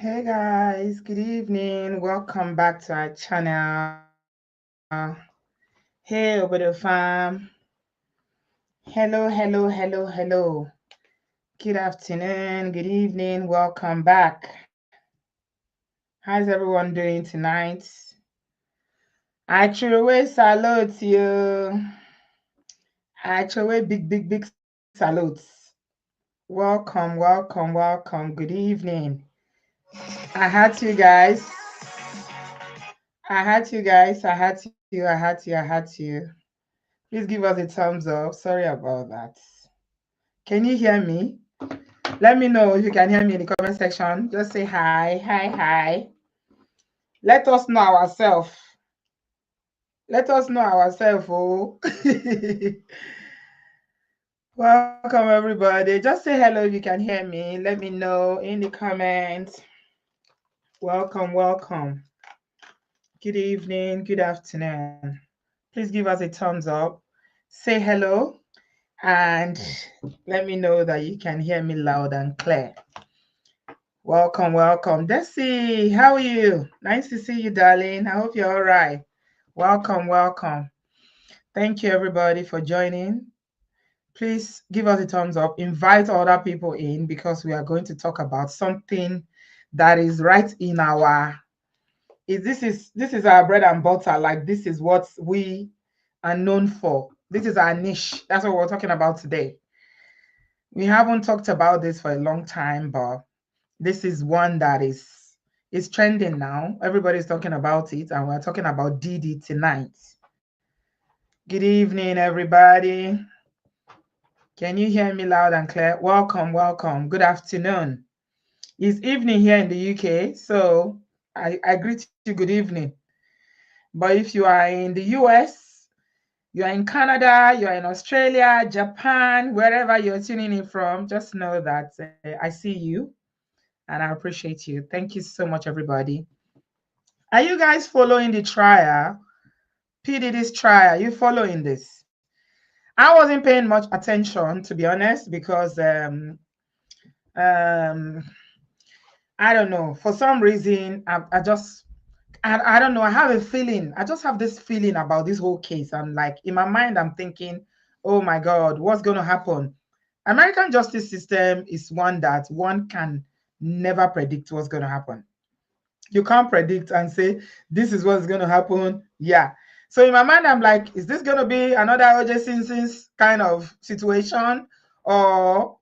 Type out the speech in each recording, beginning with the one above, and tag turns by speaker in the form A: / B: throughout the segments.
A: Hey guys, good evening. Welcome back to our channel. Hey OBODOFAM. Hello. Good afternoon, good evening. Welcome back. How's everyone doing tonight? I truly salute you. I truly big salutes. Welcome. Good evening. I had you guys. I had you. Please give us a thumbs up. Sorry about that. Can you hear me? Let me know if you can hear me in the comment section. Just say hi. Let us know ourselves. Oh. Welcome, everybody. Just say hello if you can hear me. Let me know in the comments. Welcome. Good evening, good afternoon. Please give us a thumbs up. Say hello and let me know that you can hear me loud and clear. Welcome. Desi, how are you? Nice to see you, darling. I hope you're all right. Welcome. Thank you, everybody, for joining. Please give us a thumbs up. Invite other people in because we are going to talk about something that is right in our... This is our bread and butter. Like, this is what we are known for. This is our niche. That's what we're talking about today. We haven't talked about this for a long time, but this is one that is trending now. Everybody's talking about it, and we're talking about Diddy tonight. Good evening, everybody. Can you hear me loud and clear? Welcome. Good afternoon. It's evening here in the UK, so I greet you good evening. But if you are in the US, you are in Canada, you are in Australia, Japan, wherever you're tuning in from, just know that I see you and I appreciate you. Thank you so much, everybody. Are you guys following the trial? Diddy's trial, you following this? I wasn't paying much attention, to be honest, because I don't know. For some reason, I don't know. I have a feeling. I just have this feeling about this whole case. I'm like, in my mind, I'm thinking, oh my God, what's going to happen? American justice system is one that one can never predict what's going to happen. You can't predict and say, this is what's going to happen. Yeah. So in my mind, I'm like, is this going to be another O.J. Simpson's kind of situation? Or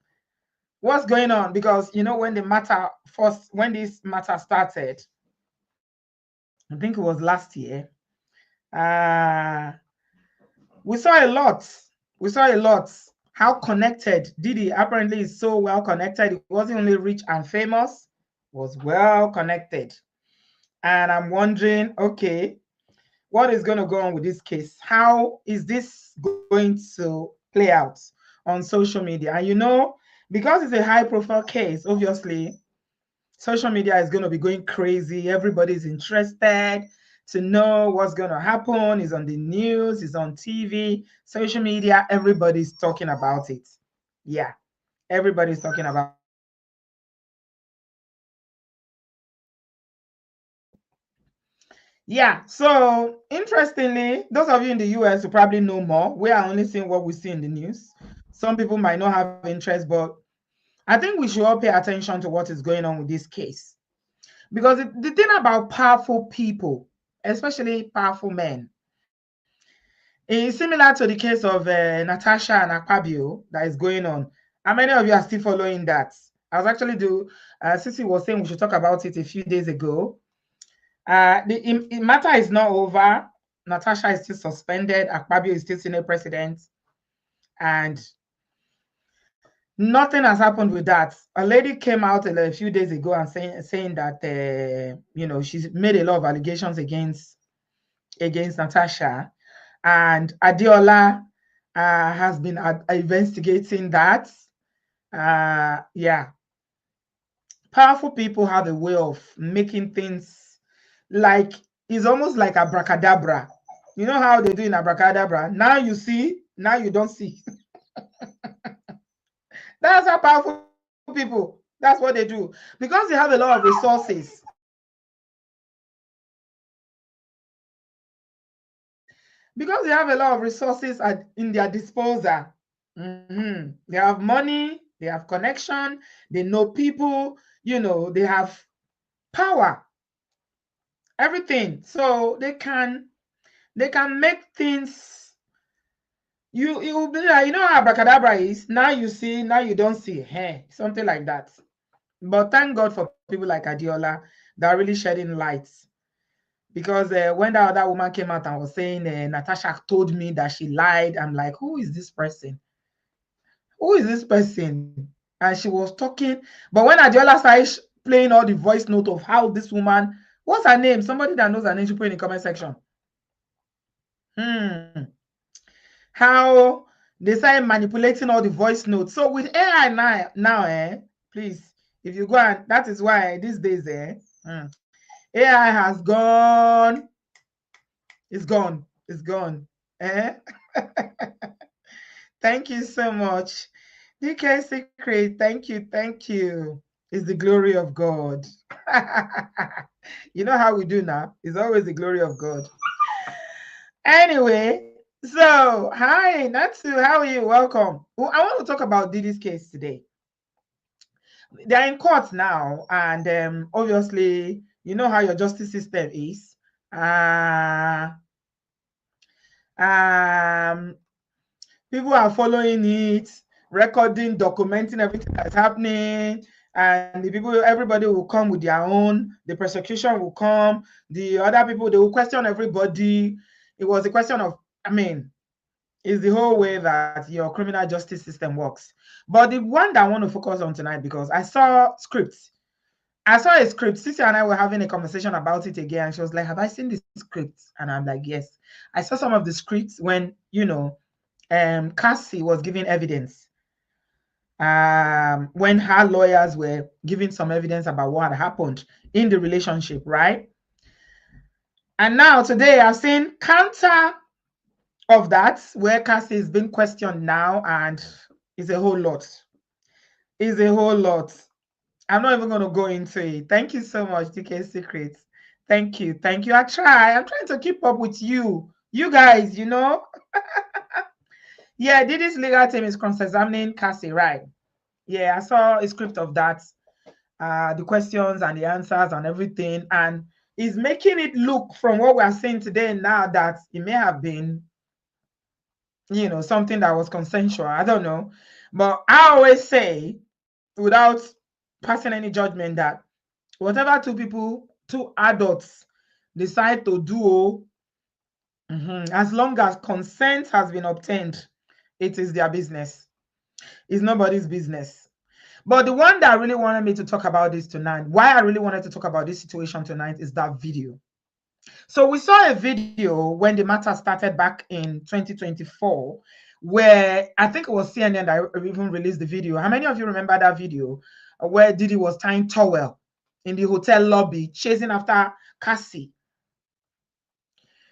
A: what's going on? Because, when this matter started, I think it was last year, we saw a lot. How connected Diddy apparently is. So well connected. He wasn't only rich and famous, was well connected. And I'm wondering, okay, what is going to go on with this case? How is this going to play out on social media? And because it's a high profile case, obviously, social media is going to be going crazy. Everybody's interested to know what's going to happen. It's on the news, it's on TV, social media, everybody's talking about it. Yeah, everybody's talking about it. Yeah, so interestingly, those of you in the US will probably know more. We are only seeing what we see in the news. Some people might not have interest, but I think we should all pay attention to what is going on with this case. Because the thing about powerful people, especially powerful men, is similar to the case of Natasha and Akpabio that is going on. How many of you are still following that? I was actually Sissy was saying we should talk about it a few days ago. The matter is not over. Natasha is still suspended. Akpabio is still Senate president. And nothing has happened with that. A lady came out a few days ago and saying that, she's made a lot of allegations against Natasha. And Adeola has been investigating that. Yeah. Powerful people have a way of making things like, it's almost like abracadabra. You know how they do in abracadabra? Now you see, now you don't see. That's how powerful people, That's what they do. Because they have a lot of resources. Because they have a lot of resources in their disposal. They have money, they have connection, they know people, they have power, everything. So they can make things. You will be like, how abracadabra is. Now you see, now you don't see. Hey, something like that. But thank God for people like Adiola that are really shedding lights. Because when that other woman came out and was saying, Natasha told me that she lied, I'm like, who is this person? Who is this person? And she was talking. But when Adiola started playing all the voice note of how this woman, what's her name? Somebody that knows her name should put in the comment section. How they started manipulating all the voice notes. So with AI now, please, if you go and that is why these days, AI has gone. It's gone. It's gone. Thank you so much. DK Secret, thank you, thank you. It's the glory of God. You know how we do now? It's always the glory of God. Anyway, so hi, Natsu, how are you? Welcome. Well, I want to talk about Diddy's case today. They're in court now, and obviously, you know how your justice system is. People are following it, recording, documenting everything that's happening, and everybody will come with their own. The prosecution will come. The other people, they will question everybody. It was a question of, it's the whole way that your criminal justice system works. But the one that I want to focus on tonight, because I saw scripts. I saw a script. Sissy and I were having a conversation about it again. And she was like, have I seen the script? And I'm like, yes. I saw some of the scripts when, Cassie was giving evidence. When her lawyers were giving some evidence about what had happened in the relationship, right? And now today I've seen counter of that, where Cassie is being questioned now, and it's a whole lot. It's a whole lot. I'm not even going to go into it. Thank you so much, DK Secrets. Thank you. Thank you. I'm trying to keep up with you. You guys, Yeah, Diddy's legal team is cross-examining Cassie, right? Yeah, I saw a script of that. The questions and the answers and everything. And it's making it look from what we're seeing today now that it may have been, something that was consensual. I don't know. But I always say, without passing any judgment, that whatever two adults decide to do, as long as consent has been obtained, it is their business. It's nobody's business. But the one that really wanted me to talk about this tonight, why I really wanted to talk about this situation tonight, is that video. So we saw a video when the matter started back in 2024, where I think it was CNN that even released the video. How many of you remember that video where Diddy was tying towel in the hotel lobby, chasing after Cassie?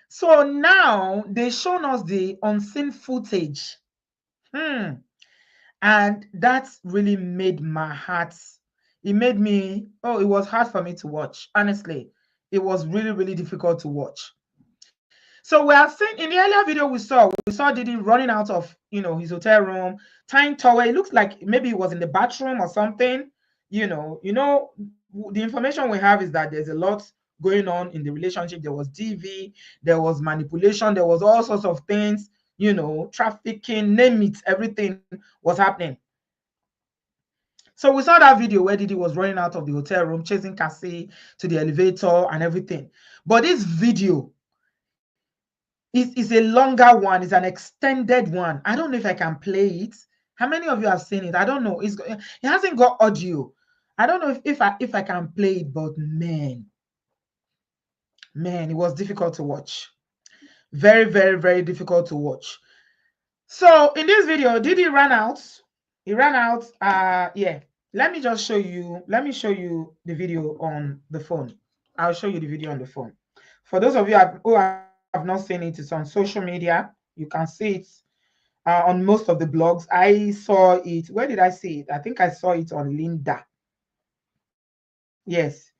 A: So now they've shown us the unseen footage. And that really made my heart, it was hard for me to watch. Honestly, it was really, really difficult to watch. So we have seen in the earlier video we saw Diddy running out of, his hotel room, tying towel. It looks like maybe he was in the bathroom or something. The information we have is that there's a lot going on in the relationship. There was DV, there was manipulation, there was all sorts of things, trafficking, name it, everything was happening. So we saw that video where Diddy was running out of the hotel room, chasing Cassie to the elevator and everything. But this video is a longer one, it's an extended one. I don't know if I can play it. How many of you have seen it? I don't know. It hasn't got audio. I don't know if I can play it, but man, it was difficult to watch. Very, very, very difficult to watch. So in this video, Diddy ran out. He ran out. Yeah. Let me just show you. Let me show you the video on the phone. I'll show you the video on the phone. For those of you who have not seen it, it's on social media. You can see it on most of the blogs. I saw it. Where did I see it? I think I saw it on Linda. Yes.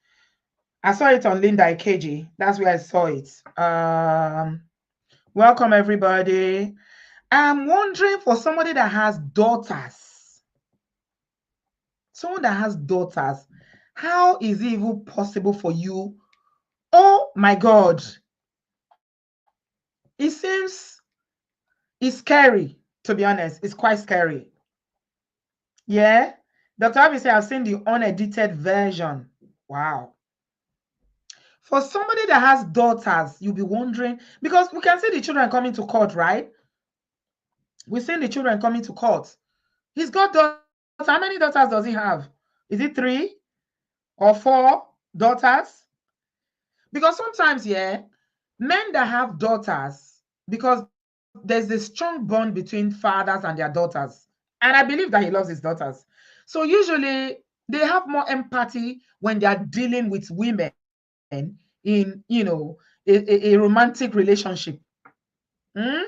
A: I saw it on Linda Ikeji. That's where I saw it. Welcome, everybody. I'm wondering for somebody that has daughters. Someone that has daughters, how is it even possible for you? Oh my God. It seems it's scary, to be honest. It's quite scary. Yeah. Dr. Abby said, I've seen the unedited version. Wow. For somebody that has daughters, you'll be wondering, because we can see the children coming to court, right? We've seen the children coming to court. He's got daughters. How many daughters does he have? Is it 3 or 4 daughters? Because sometimes, yeah, men that have daughters, because there's a strong bond between fathers and their daughters. And I believe that he loves his daughters. So usually they have more empathy when they are dealing with women in, a romantic relationship. Hmm?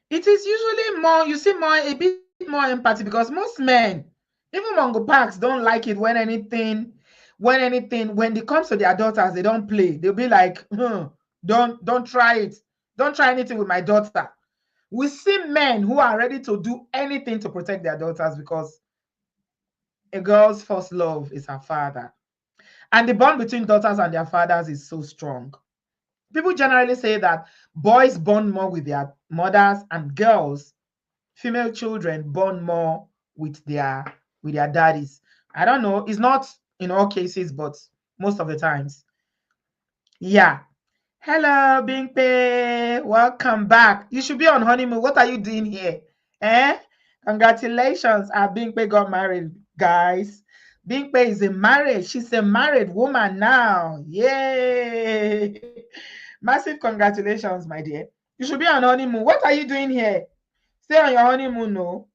A: It is usually more, you see more, a bit more empathy, because most men, even Mongo Parks, don't like it when it comes to their daughters, they don't play. They'll be like, don't try it. Don't try anything with my daughter. We see men who are ready to do anything to protect their daughters because a girl's first love is her father. And the bond between daughters and their fathers is so strong. People generally say that boys bond more with their mothers and girls, female children, bond more with their daddies. I don't know. It's not in all cases, but most of the times. Yeah. Hello, Bingpe. Welcome back. You should be on honeymoon. What are you doing here? Eh? Congratulations. Bingpe got married, guys. Bingpe is she's a married woman now. Yay. Massive congratulations, my dear. You should be on honeymoon. What are you doing here? Stay on your honeymoon, no?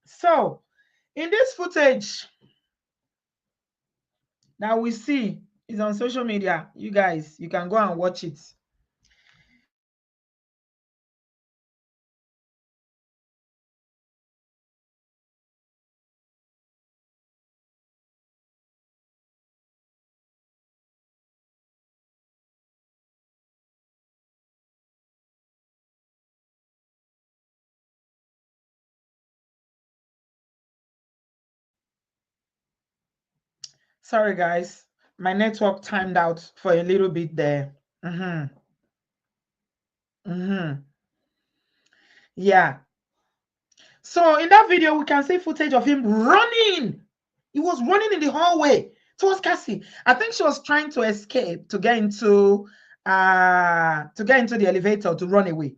A: So, in this footage that we see is on social media. You guys, you can go and watch it. Sorry, guys. My network timed out for a little bit there. Yeah. So in that video, we can see footage of him running. He was running in the hallway towards Cassie. I think she was trying to escape to get into the elevator to run away.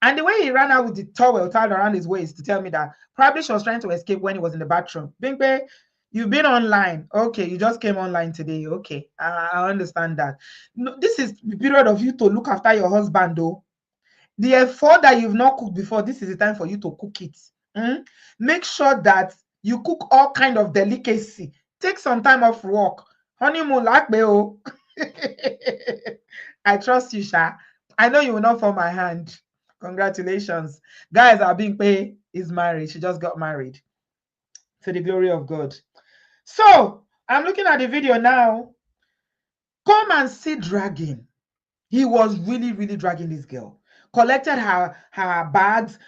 A: And the way he ran out with the towel tied around his waist to tell me that probably she was trying to escape when he was in the bathroom. Bingbe, you've been online. Okay, you just came online today. Okay, I understand that. No, this is the period of you to look after your husband, though. The effort that you've not cooked before, this is the time for you to cook it. Make sure that you cook all kind of delicacy. Take some time off work. Honeymoon, like me, oh. I trust you, Sha. I know you will not fall my hand. Congratulations. Guys, Bingpe is married. She just got married. To the glory of God. So, I'm looking at the video now. Come and see dragging. He was really, really dragging this girl. Collected her bags,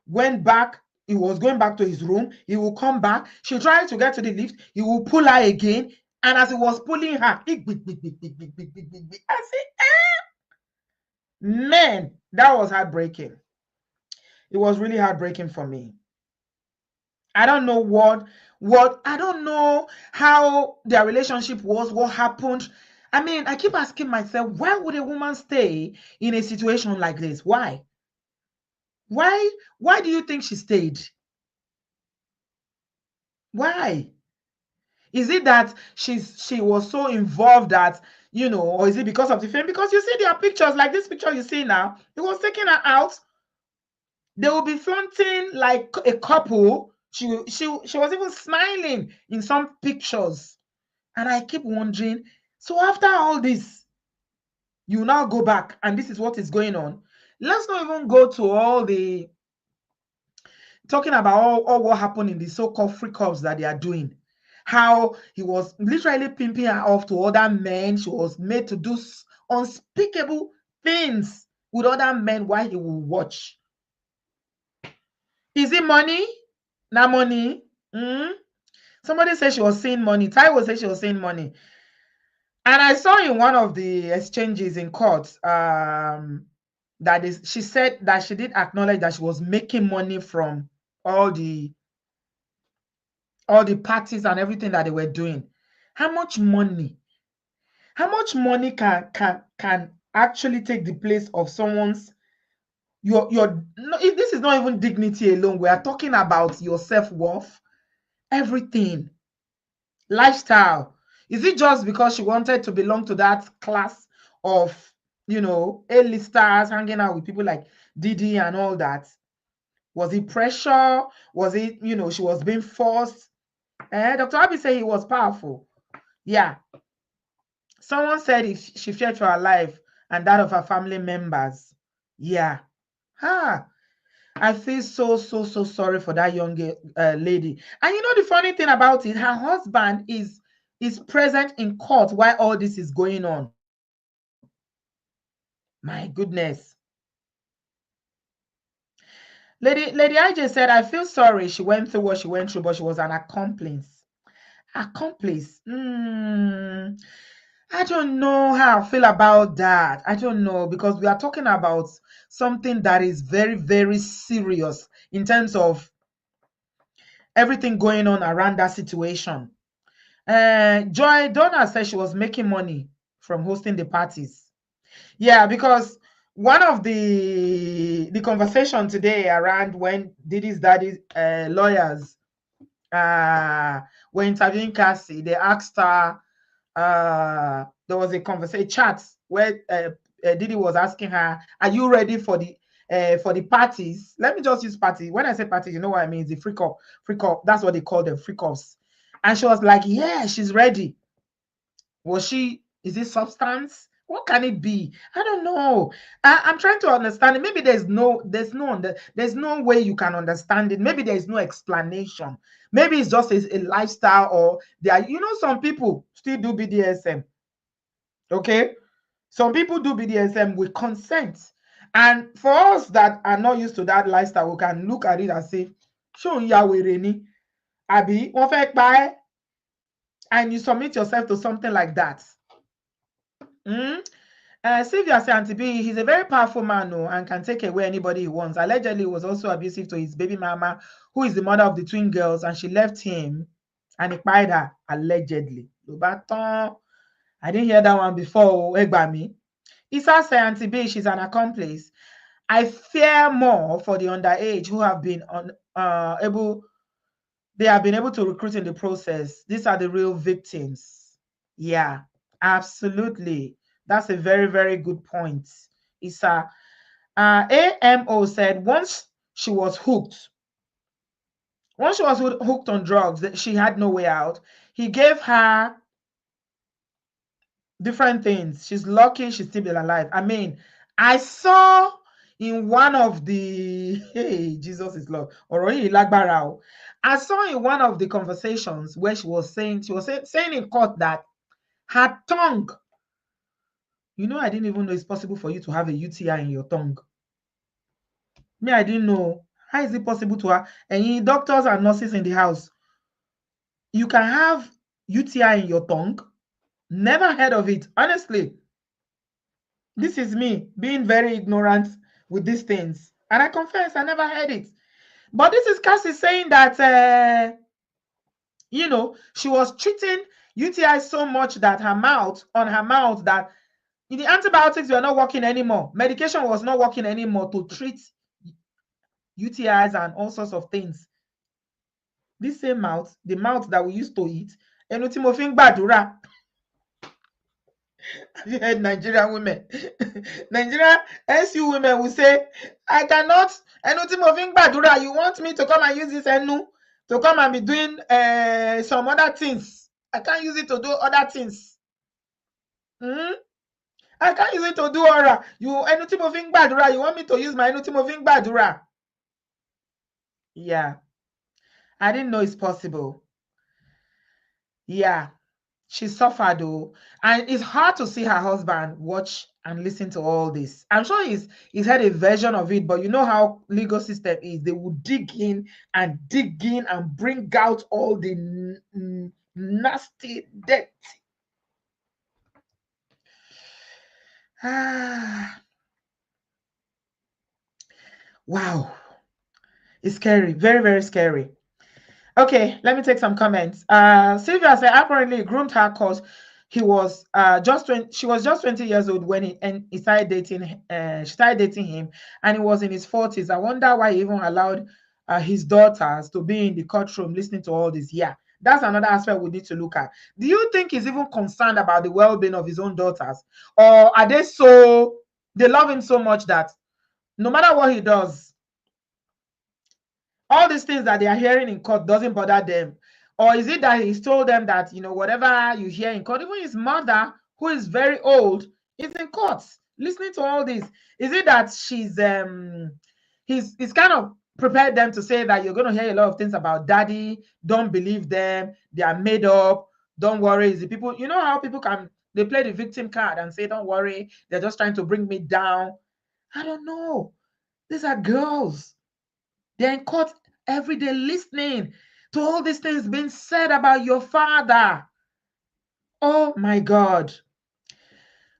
A: went back. He was going back to his room. He will come back. She tried to get to the lift. He will pull her again. And as he was pulling her, I said, man, that was heartbreaking. It was really heartbreaking for me. I don't know I don't know how their relationship was, what happened. I mean, I keep asking myself, why would a woman stay in a situation like this? Why? Why do you think she stayed? Why? Is it that she was so involved that, or is it because of the fame? Because you see there are pictures like this picture you see now. It was taking her out. They will be flaunting like a couple. She was even smiling in some pictures. And I keep wondering, so after all this, you now go back and this is what is going on. Let's not even go to all the talking about all what happened in the so-called freak offs that they are doing. How he was literally pimping her off to other men. She was made to do unspeakable things with other men while he will watch. Is it money? Not money. Somebody said she was seeing money. Taiwo said she was seeing money. And I saw in one of the exchanges in court, that is, she said that she did acknowledge that she was making money from all the parties and everything that they were doing. How much money? How much money can actually take the place of someone's your no, if this is not even dignity alone, we are talking about your self-worth, everything, lifestyle. Is it just because she wanted to belong to that class of, A-listers, hanging out with people like Diddy and all that? Was it pressure? Was it, she was being forced? Dr. Abi said he was powerful. Yeah. Someone said if she feared for her life and that of her family members. Yeah. I feel so sorry for that young lady. And the funny thing about it, her husband is present in court while all this is going on. My goodness. Lady IJ said, I feel sorry she went through what she went through, but she was an accomplice. Accomplice. I don't know how I feel about that. I don't know, because we are talking about something that is very, very serious in terms of everything going on around that situation. Joy Donna said she was making money from hosting the parties. Yeah, because one of the conversation today around when Diddy's daddy's lawyers were interviewing Cassie, they asked her, there was a conversation chat where Diddy was asking her, "Are you ready for the parties?" Let me just use party. When I say parties, you know what I mean? It's the freak off. That's what they call them, freak offs. And she was like, "Yeah, she's ready." Was she? Is it substance? What can it be? I don't know. I'm trying to understand it. Maybe there's no way you can understand it. Maybe there's no explanation. Maybe it's just a lifestyle, or some people still do BDSM. Okay, some people do BDSM with consent, and for us that are not used to that lifestyle, we can look at it and say, "Show Yahweh ni, Abi, wọ́n fẹ́ pa ẹ́," and you submit yourself to something like that. Sylvia said, Auntie B, he's a very powerful man, and can take away anybody he wants. Allegedly, he was also abusive to his baby mama, who is the mother of the twin girls, and she left him and he cried her, allegedly. I didn't hear that one before. Egbami. Isa said, Auntie B, she's an accomplice. I fear more for the underage who have been able to recruit in the process. These are the real victims. Yeah, absolutely. That's a very, very good point. Isa. AMO said once she was hooked on drugs, that she had no way out. He gave her different things. She's lucky she's still alive. I mean, I saw in one of the hey, Jesus is Lord. I saw in one of the conversations where she was saying in court that her tongue, I didn't even know it's possible for you to have a UTI in your tongue. Me, I didn't know. How is it possible to have any doctors and nurses in the house? You can have UTI in your tongue? Never heard of it. Honestly, this is me being very ignorant with these things. And I confess, I never heard it. But this is Cassie saying that, she was treating UTI so much that her mouth, that the antibiotics were not working anymore. Medication was not working anymore to treat UTIs and all sorts of things. This same mouth, the mouth that we used to eat, ẹnu tí mo fi ń gbàdúrà. Have you heard Nigerian women? Nigerian SU women will say, I cannot, ẹnu tí mo fi ń gbàdúrà, you want me to come and use this ẹnu to come and be doing some other things. I can't use it to do other things. I can't use it to do aura. You ẹnu tí mo fi ń gbàdúrà, you want me to use my ẹnu tí mo fi ń gbàdúrà. Yeah. I didn't know it's possible. Yeah. She suffered though. And it's hard to see her husband watch and listen to all this. I'm sure he's had a version of it, but you know how legal system is. They will dig in and bring out all the nasty debt. Ah, wow. It's scary. Very, very scary. Okay, let me take some comments. Sylvia said apparently he groomed her because he was she was just 20 years old when he started dating she started dating him, and he was in his 40s. I wonder why he even allowed his daughters to be in the courtroom listening to all this. Yeah, that's another aspect we need to look at. Do you think he's even concerned about the well-being of his own daughters, or are they love him so much that no matter what he does, all these things that they are hearing in court doesn't bother them? Or is it that he's told them that, whatever you hear in court, even his mother, who is very old, is in court listening to all this? Is it that he's kind of prepared them to say that you're going to hear a lot of things about daddy, don't believe them, they are made up, don't worry? Is the people, you know how people they play the victim card and say, don't worry, they're just trying to bring me down? I don't know. These are girls. They're in court every day listening to all these things being said about your father. Oh my God.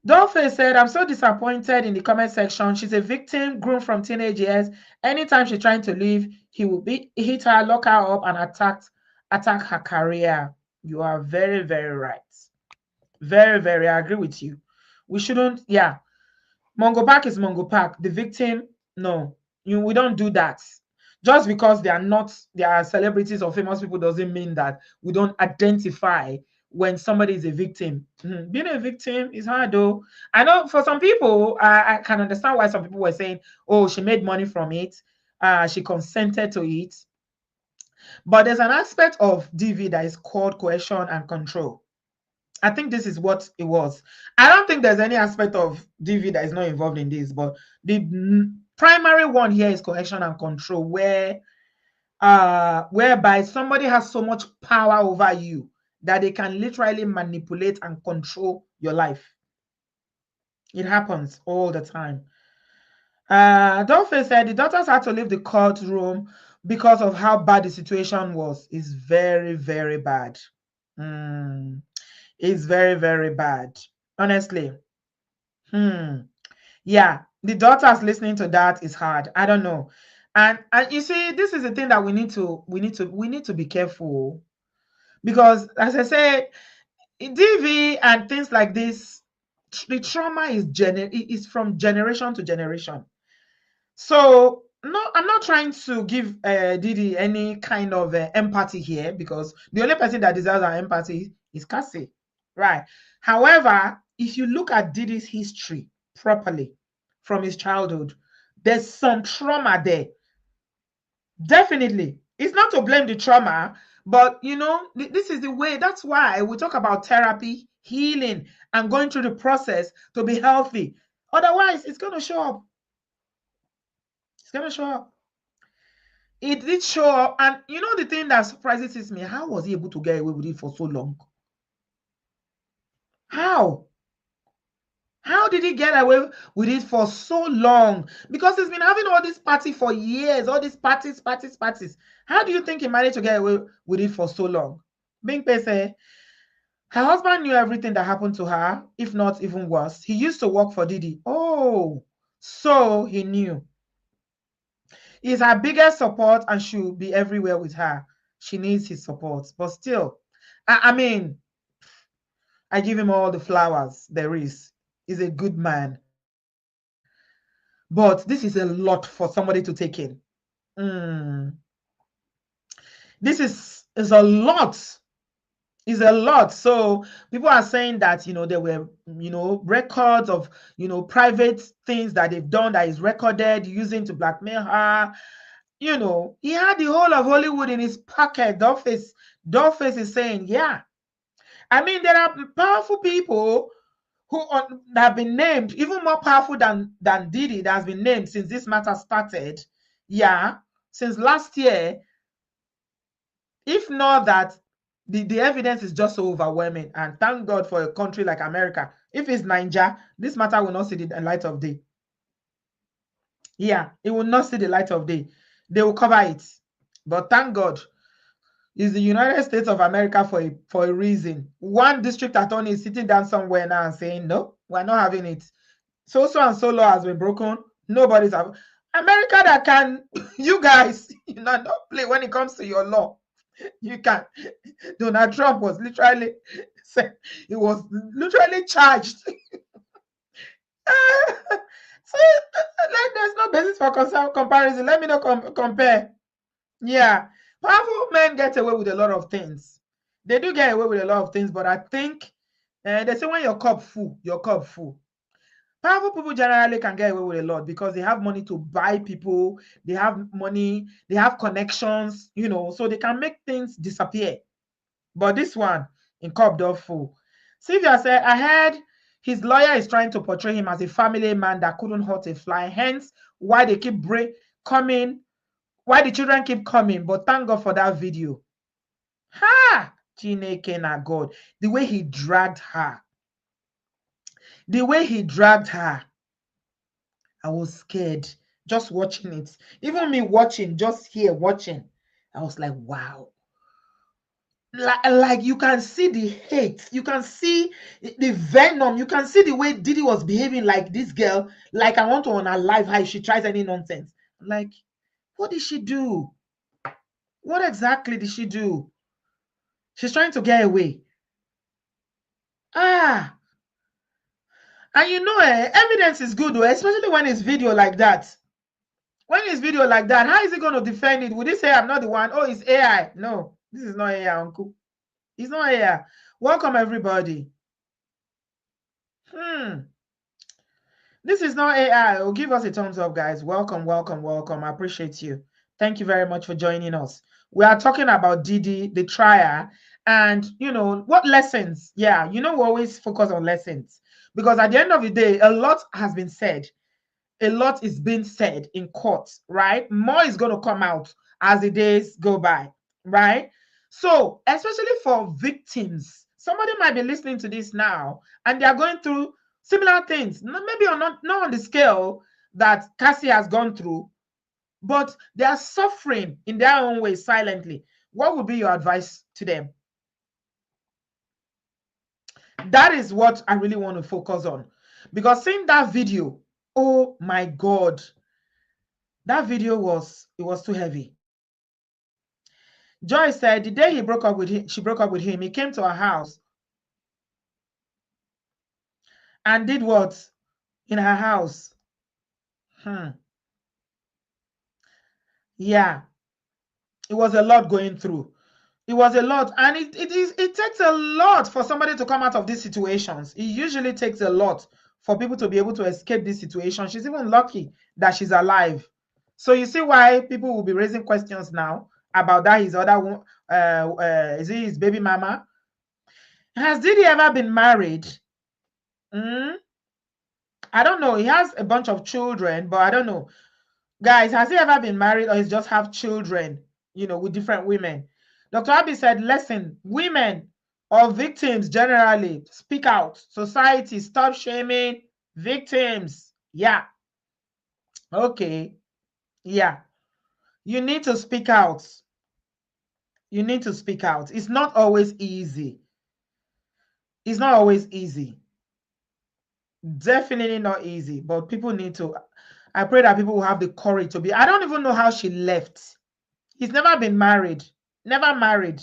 A: Dolphin said, I'm so disappointed in the comment section. She's a victim groomed from teenage years. Anytime she's trying to leave, he will hit her, lock her up, and attack her career. You are very, very right. Very, very, I agree with you. We shouldn't, yeah. Mongo Park is Mongo Park. The victim, no, we don't do that. Just because they are celebrities or famous people doesn't mean that we don't identify when somebody is a victim. Being a victim is hard though. I know for some people, I can understand why some people were saying, oh, she made money from it. She consented to it. But there's an aspect of DV that is called coercion and control. I think this is what it was. I don't think there's any aspect of DV that is not involved in this, but the primary one here is coercion and control, whereby somebody has so much power over you that they can literally manipulate and control your life. It happens all the time. Dolphin said the daughters had to leave the courtroom because of how bad the situation was. It's very, very bad. It's very, very bad. Honestly. Yeah, the daughters listening to that is hard. I don't know. And you see, this is the thing that we need to be careful, because as I said, DV and things like this, the trauma is from generation to generation. So no, I'm not trying to give Diddy any kind of empathy here, because the only person that deserves our empathy is Cassie, right? However, if you look at Diddy's history properly from his childhood, there's some trauma there. Definitely. It's not to blame the trauma, but this is the way. That's why we talk about therapy, healing, and going through the process to be healthy. Otherwise, it's going to show up. It's going to show up. It did show up. And the thing that surprises me, how was he able to get away with it for so long? How? How did he get away with it for so long? Because he's been having all this party for years, all these parties. How do you think he managed to get away with it for so long? Bingpe said, her husband knew everything that happened to her, if not even worse. He used to work for Diddy. Oh, so he knew. He's her biggest support and should be everywhere with her. She needs his support. But still, I mean, I give him all the flowers there is. He's a good man. But this is a lot for somebody to take in. This is a lot. Is a lot. So people are saying that there were records of private things that they've done that is recorded using to blackmail her. He had the whole of Hollywood in his pocket. Dollface is saying, yeah. I mean, there are powerful people who have been named, even more powerful than Diddy, that has been named since this matter started. Yeah. since last year. If not that, the evidence is just so overwhelming. And thank God for a country like America. If it's Nigeria, this matter will not see the light of day. Yeah, it will not see the light of day. They will cover it. But thank God, it's the United States of America for a reason. One district attorney is sitting down somewhere now and saying, no, we're not having it. So and so law has been broken. Nobody's having America that can, you guys, don't play when it comes to your law. You can. Donald Trump was literally said he was literally charged. So there's no basis for comparison. Let me not compare. Yeah, powerful men get away with a lot of things. They do get away with a lot of things, but I think they say when your cup full, your cup full. Powerful people generally can get away with a lot because they have money to buy people, they have money, they have connections, so they can make things disappear. But this one, in cup door full. Sylvia said, I heard his lawyer is trying to portray him as a family man that couldn't hurt a fly. Hence, why they keep coming, why the children keep coming. But thank God for that video. Ha! Chineke na God. The way he dragged her. The way he dragged her. I was scared just watching it. Even me watching, just here watching, I was like, wow. Like you can see the hate, you can see the venom, you can see the way Diddy was behaving like this girl. Like, I want to unalive her if she tries any nonsense. Like, what did she do? What exactly did she do? She's trying to get away. And evidence is good, especially when it's video like that. When it's video like that, how is he going to defend it? Would he say, I'm not the one? Oh, it's AI. No, this is not AI, uncle. It's not AI. Welcome, everybody. This is not AI. Oh, give us a thumbs up, guys. Welcome, welcome, welcome. I appreciate you. Thank you very much for joining us. We are talking about Diddy, the trial, and what lessons. Yeah, we always focus on lessons because at the end of the day, a lot has been said. A lot is being said in court, right? More is going to come out as the days go by, right? So, especially for victims, somebody might be listening to this now and they are going through similar things. Maybe not on the scale that Cassie has gone through, but they are suffering in their own way silently. What would be your advice to them? That is what I really want to focus on. Because seeing that video, oh my God, that video was too heavy. Joy said the day she broke up with him, he came to her house and did what in her house? Yeah, it was a lot going through. It was a lot, and it takes a lot for somebody to come out of these situations. It usually takes a lot for people to be able to escape this situation. She's even lucky that she's alive. So you see why people will be raising questions now about that his other one. Is he his baby mama? Has Diddy ever been married? I don't know. He has a bunch of children, but I don't know. Guys, has he ever been married or he's just have children, with different women? Dr. Abi said, listen, women or victims generally speak out. Society, stop shaming victims. Yeah. Okay. Yeah. You need to speak out. You need to speak out. It's not always easy. It's not always easy. Definitely not easy, but people need to. I pray that people will have the courage to be. I don't even know how she left. He's never been married. Never married.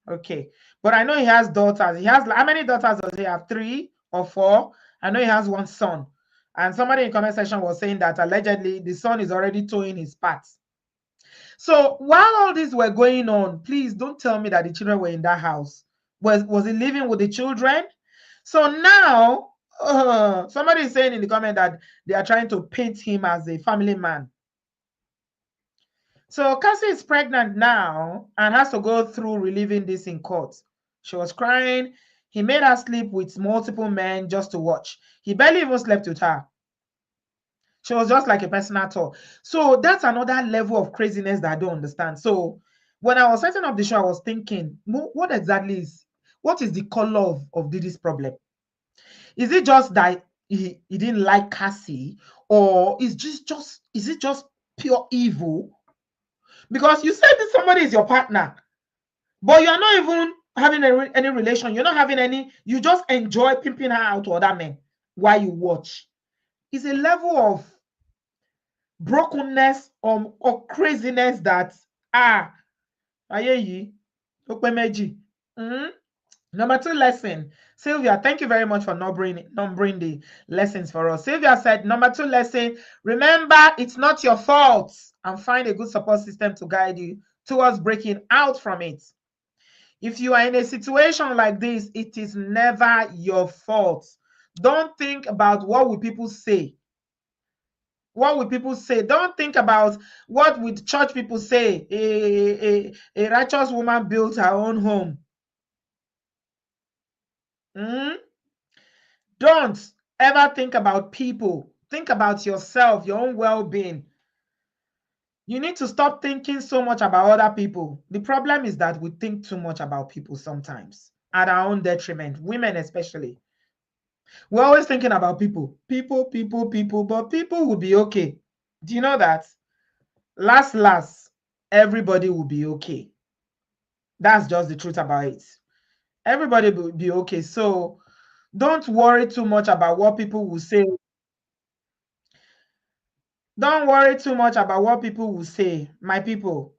A: Okay. But I know he has daughters. He has, how many daughters does he have? 3 or 4? I know he has 1 son. And somebody in the comment section was saying that allegedly the son is already towing his parts. So while all these were going on, please don't tell me that the children were in that house. Was he living with the children? So now, somebody is saying in the comment that they are trying to paint him as a family man. So Cassie is pregnant now and has to go through relieving this in court. She was crying. He made her sleep with multiple men just to watch. He barely even slept with her. She was just like a personal tour. So that's another level of craziness that I don't understand. So when I was setting up the show, I was thinking, what exactly what is the color of Diddy's problem? Is it just that he didn't like Cassie, or is it just pure evil? Because you said that somebody is your partner, but you're not even having any relation. You're not having any, you just enjoy pimping her out to other men while you watch. It's a level of brokenness or craziness that ayeyi okpemeji. Number 2 lesson. Sylvia, thank you very much for numbering the lessons for us. Sylvia said, number 2 lesson, remember it's not your fault, and find a good support system to guide you towards breaking out from it. If you are in a situation like this, it is never your fault. Don't think about what will people say. What will people say? Don't think about what would church people say. A righteous woman built her own home. Don't ever think about people. Think about yourself, your own well-being. You need to stop thinking so much about other people. The problem is that we think too much about people sometimes at our own detriment, women especially. We're always thinking about people, but people will be okay. Do you know that? Last, everybody will be okay. That's just the truth about it. Everybody will be okay. So don't worry too much about what people will say. Don't worry too much about what people will say. My people,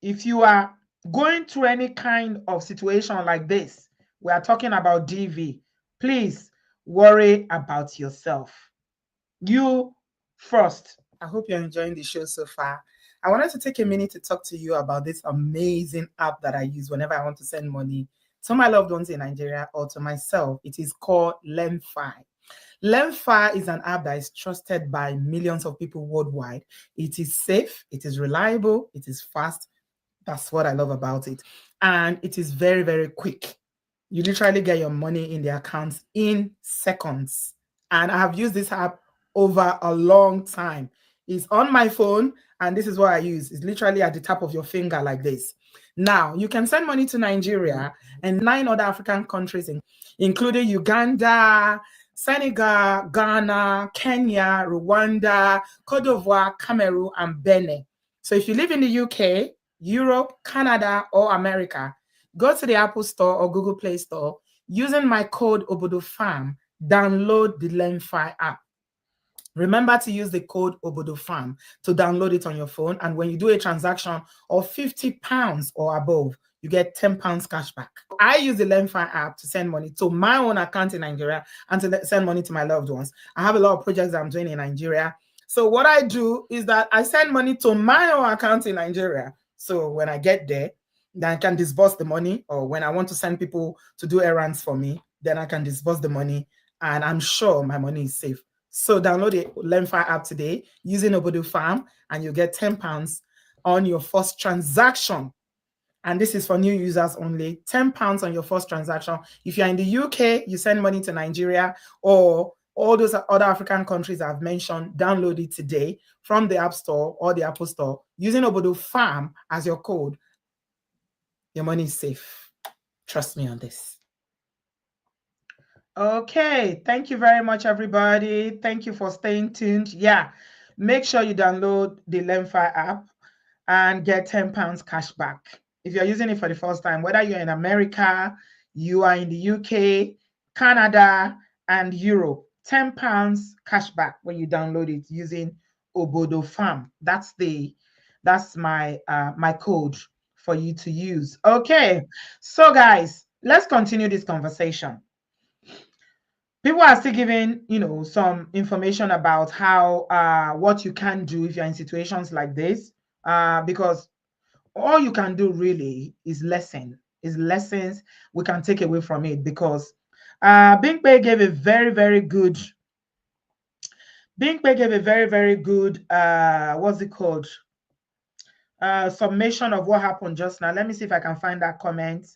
A: if you are going through any kind of situation like this, we are talking about DV, please worry about yourself. You first. I hope you're enjoying the show so far. I wanted to take a minute to talk to you about this amazing app that I use whenever I want to send money to my loved ones in Nigeria or to myself. It is called LemFi. LemFi is an app that is trusted by millions of people worldwide. It is safe, it is reliable, it is fast. That's what I love about it. And it is very, very quick. You literally get your money in the accounts in seconds. And I have used this app over a long time. It's on my phone, and this is what I use. It's literally at the tap of your finger like this. Now, you can send money to Nigeria and 9 other African countries, including Uganda, Senegal, Ghana, Kenya, Rwanda, Cote d'Ivoire, Cameroon, and Benin. So if you live in the UK, Europe, Canada, or America, go to the Apple Store or Google Play Store. Using my code OBODOFAM, download the LemFi app. Remember to use the code OBODOFAM to download it on your phone. And when you do a transaction of £50 or above, you get £10 cash back. I use the LemFi app to send money to my own account in Nigeria and to send money to my loved ones. I have a lot of projects that I'm doing in Nigeria. So what I do is that I send money to my own account in Nigeria. So when I get there, then I can disburse the money, or when I want to send people to do errands for me, then I can disburse the money, and I'm sure my money is safe. So download the LemFi app today using OBODOFAM, and you'll get £10 on your first transaction. And this is for new users only. £10 on your first transaction. If you're in the UK, you send money to Nigeria or all those other African countries I've mentioned, download it today from the App Store or the Apple Store using OBODOFAM as your code. Your money is safe. Trust me on this. Okay, thank you very much, everybody. Thank you for staying tuned. Yeah, make sure you download the LemFi app and get £10 cash back. If you're using it for the first time, whether you're in America, you are in the UK, Canada, and Europe, £10 cash back when you download it using OBODOFAM. That's my my code for you to use. Okay, so guys, let's continue this conversation. People are still giving, some information about how what you can do if you're in situations like this, because all you can do really is lessons we can take away from it. Because Bingpe gave a very, very good what's it called, summation of what happened just now. Let me see if I can find that comment.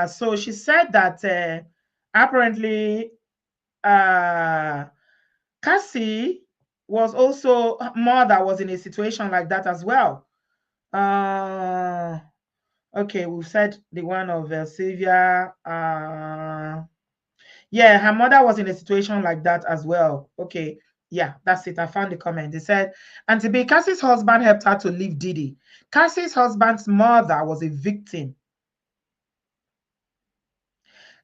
A: So she said that apparently Cassie was also, mother was in a situation like that as well. Okay, we've said the one of Sylvia. Yeah, her mother was in a situation like that as well. Okay, yeah, that's it. I found the comment. They said, Auntie B, Cassie's husband helped her to leave Diddy. Cassie's husband's mother was a victim.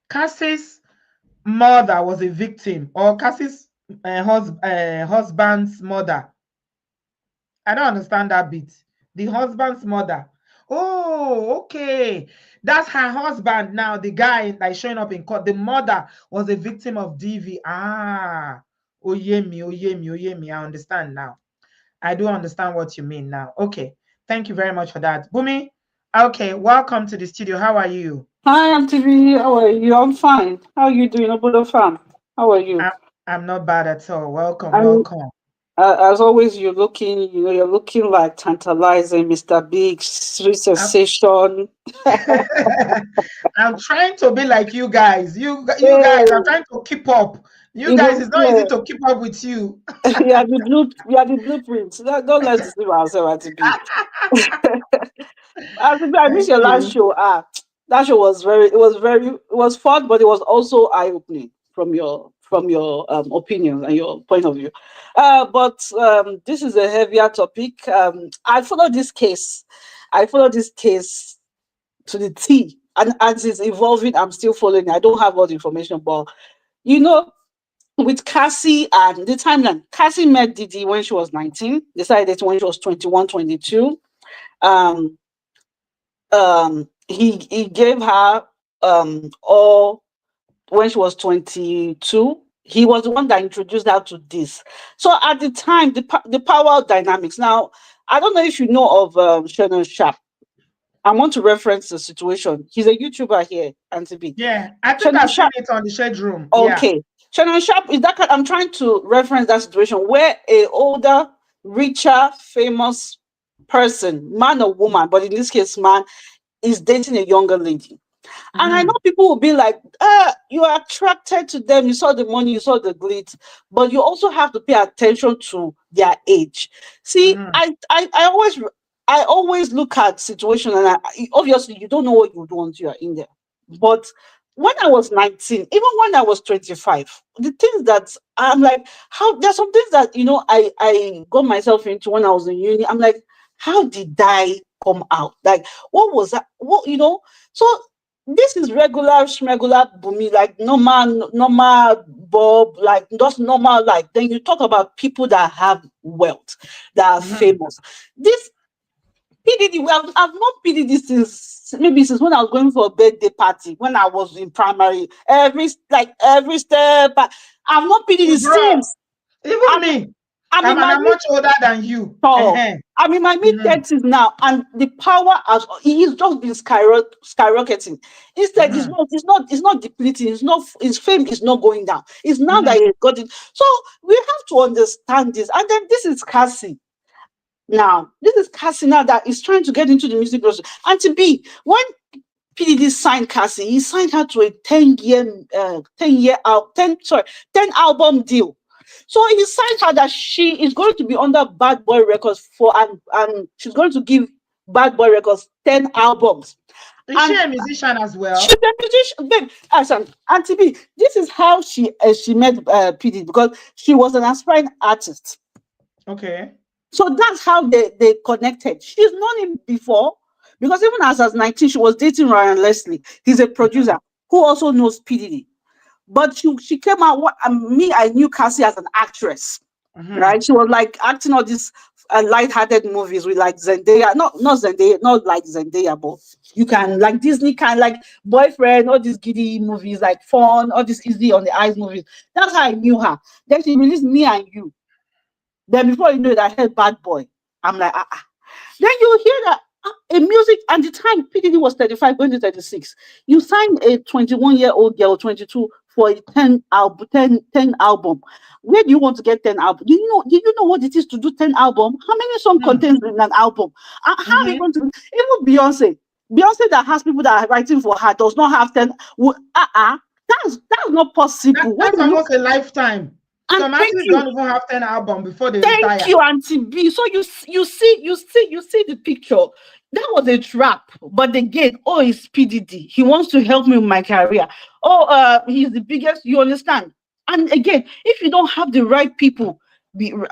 A: Cassie's mother was a victim, or Cassie's husband's mother. I don't understand that bit. The husband's mother. Oh, okay. That's her husband now, the guy that is showing up in court. The mother was a victim of DV. Ah, Oyemi, Oyemi, Oyemi. I understand now. I do understand what you mean now. Okay. Thank you very much for that. Bumi, okay. Welcome to the studio. How are you?
B: Hi, MTV. How are you? I'm fine. How are you doing, OBODOFAM? How are you?
A: I, I'm not bad at all. Welcome,
B: And
A: welcome.
B: as always, you're looking like tantalizing, Mr. Big, Street
A: I'm,
B: Sensation.
A: I'm trying to be like you guys. You guys, I'm
B: Hey,
A: trying to keep up. You
B: you
A: guys,
B: go
A: it's not easy
B: there.
A: to keep up with you.
B: We are the blueprints. Don't let's deceive ourselves, MTV. I miss
A: Thank
B: your last
A: you.
B: show. That show was it was fun, but it was also eye opening from your opinions and your point of view. But this is a heavier topic. I follow this case to the T, and as it's evolving, I'm still following. I don't have all the information, but you know. With Cassie and the timeline, Cassie met Diddy when she was 19, decided when she was 21, 22. Um, he gave her all when she was 22. He was the one that introduced her to this. So at the time, the power dynamics. Now, I don't know if you know of Shannon Sharp. I want to reference the situation. He's a YouTuber here, Auntie B.
A: Yeah, I think
B: Shannon
A: I've seen
B: Sharp.
A: it on the shade room. Yeah.
B: Okay, Shannon Sharp is that. I'm trying to reference that situation where a older, richer, famous person, man or woman, but in this case, man, is dating a younger lady. And I know
A: Mm-hmm.
B: people will be like, you are attracted to them, you saw the money, you saw the glitz, but you also have to pay attention to their age. See,
A: Mm-hmm.
B: I always look at situation and obviously you don't know what you would want you are in there. But when I was 19, even when I was 25, the things that I'm like, how there's some things that I got myself into when I was in uni. I'm like, how did I come out? Like, what was that? So this is regular schmegular boomy, like normal Bob, like just normal. Like then you talk about people that have wealth, that are
A: Mm-hmm.
B: famous. This PDD, well, I've known PDD since when I was going for a birthday party when I was in primary. Every step, I've known PDD
A: Bro,
B: since.
A: even
B: I'm
A: me,
B: I'm in
A: and
B: my
A: I'm much older than you.
B: tall.
A: Uh-huh.
B: I'm in my mid
A: Mm-hmm.
B: 30s now, and the power has he's just been skyrocketing. Instead,
A: Mm-hmm.
B: it's not depleting. It's not his fame is not going down. It's now
A: Mm-hmm.
B: that he got it. So we have to understand this. And then this is Cassie. Now, this is Cassie now that is trying to get into the music industry. And to be when PDD signed Cassie, he signed her to a 10 album deal. So he signed her that she is going to be under Bad Boy Records and she's going to give Bad Boy Records 10 albums.
A: Is she
B: And
A: a musician as
B: she's
A: well?
B: a musician. Babe, Auntie B, this is how she met PD because she was an aspiring artist.
A: Okay.
B: So that's how they connected. She's known him before because even as 19, she was dating Ryan Leslie. He's a producer who also knows PDD. But she came out. I knew Cassie as an actress,
A: Mm-hmm.
B: right? She was like acting all these light-hearted movies with like Zendaya, not Zendaya, not like Zendaya, but you can like Disney kind like boyfriend, all these giddy movies, like fun, all these easy on the eyes movies. That's how I knew her. Then she released Me and You. Then before you know it, I heard Bad Boy. I'm like, then you hear that a music and the time PDD was 35 going to 36. You signed a 21-year-old girl, 22 for a 10 album. Where do you want to get 10 album? Do you know what it is to do 10 album? How many song contains in an album? How are you
A: Mm-hmm.
B: going to even Beyonce that has people that are writing for her does not have 10. That's not possible. What
A: That's
B: do you
A: almost a lifetime.
B: And
A: Some
B: thank
A: artists
B: you.
A: don't even have 10 albums before they
B: Thank
A: retire.
B: you, Auntie B. So you see the picture. That was a trap. But again, oh, it's PDD. He wants to help me with my career. Oh, he's the biggest. You understand? And again, if you don't have the right people